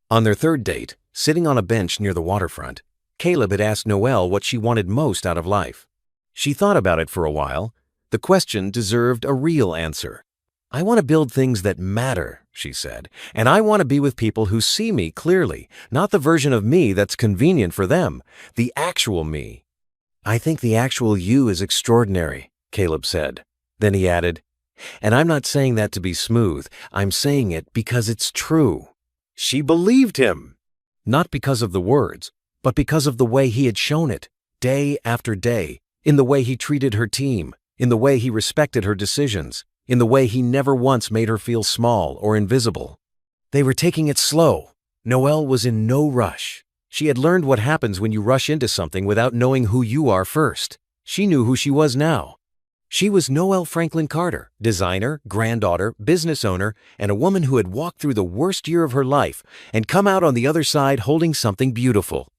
On their 3rd date, sitting on a bench near the waterfront, Caleb had asked Noelle what she wanted most out of life. She thought about it for a while. The question deserved a real answer. "I want to build things that matter," she said, "and I want to be with people who see me clearly, not the version of me that's convenient for them, the actual me." "I think the actual you is extraordinary," Caleb said. Then he added, "And I'm not saying that to be smooth. I'm saying it because it's true." She believed him. Not because of the words, but because of the way he had shown it, day after day, in the way he treated her team, in the way he respected her decisions, in the way he never once made her feel small or invisible. They were taking it slow. Noelle was in no rush. She had learned what happens when you rush into something without knowing who you are first. She knew who she was now. She was Noelle Franklin Carter, designer, granddaughter, business owner, and a woman who had walked through the worst year of her life and come out on the other side holding something beautiful.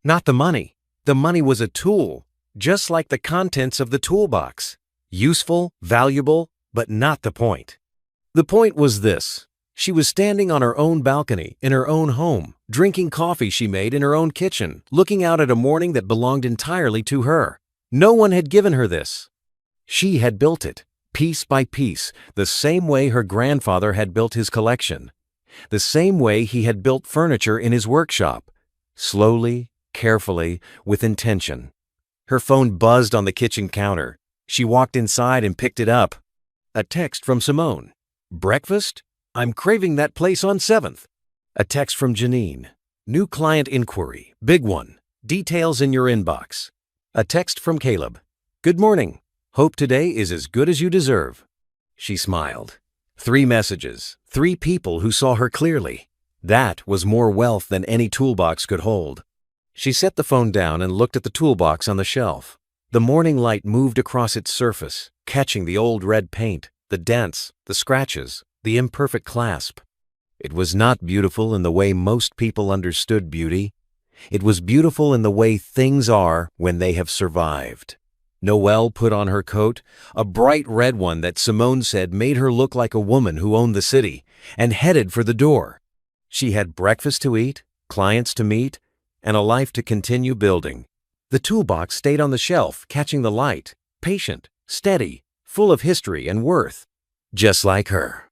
Not the money. The money was a tool, just like the contents of the toolbox. Useful, valuable, but not the point. The point was this. She was standing on her own balcony, in her own home, drinking coffee she made in her own kitchen, looking out at a morning that belonged entirely to her. No one had given her this. She had built it, piece by piece, the same way her grandfather had built his collection, the same way he had built furniture in his workshop, slowly, carefully, with intention. Her phone buzzed on the kitchen counter. She walked inside and picked it up. A text from Simone. "Breakfast? I'm craving that place on 7th. A text from Janine. "New client inquiry. Big one. Details in your inbox." A text from Caleb. "Good morning. Hope today is as good as you deserve." She smiled. 3 messages. 3 people who saw her clearly. That was more wealth than any toolbox could hold. She set the phone down and looked at the toolbox on the shelf. The morning light moved across its surface, catching the old red paint, the dents, the scratches, the imperfect clasp. It was not beautiful in the way most people understood beauty. It was beautiful in the way things are when they have survived. Noelle put on her coat, a bright red one that Simone said made her look like a woman who owned the city, and headed for the door. She had breakfast to eat, clients to meet, and a life to continue building. The toolbox stayed on the shelf, catching the light, patient, steady, full of history and worth, just like her.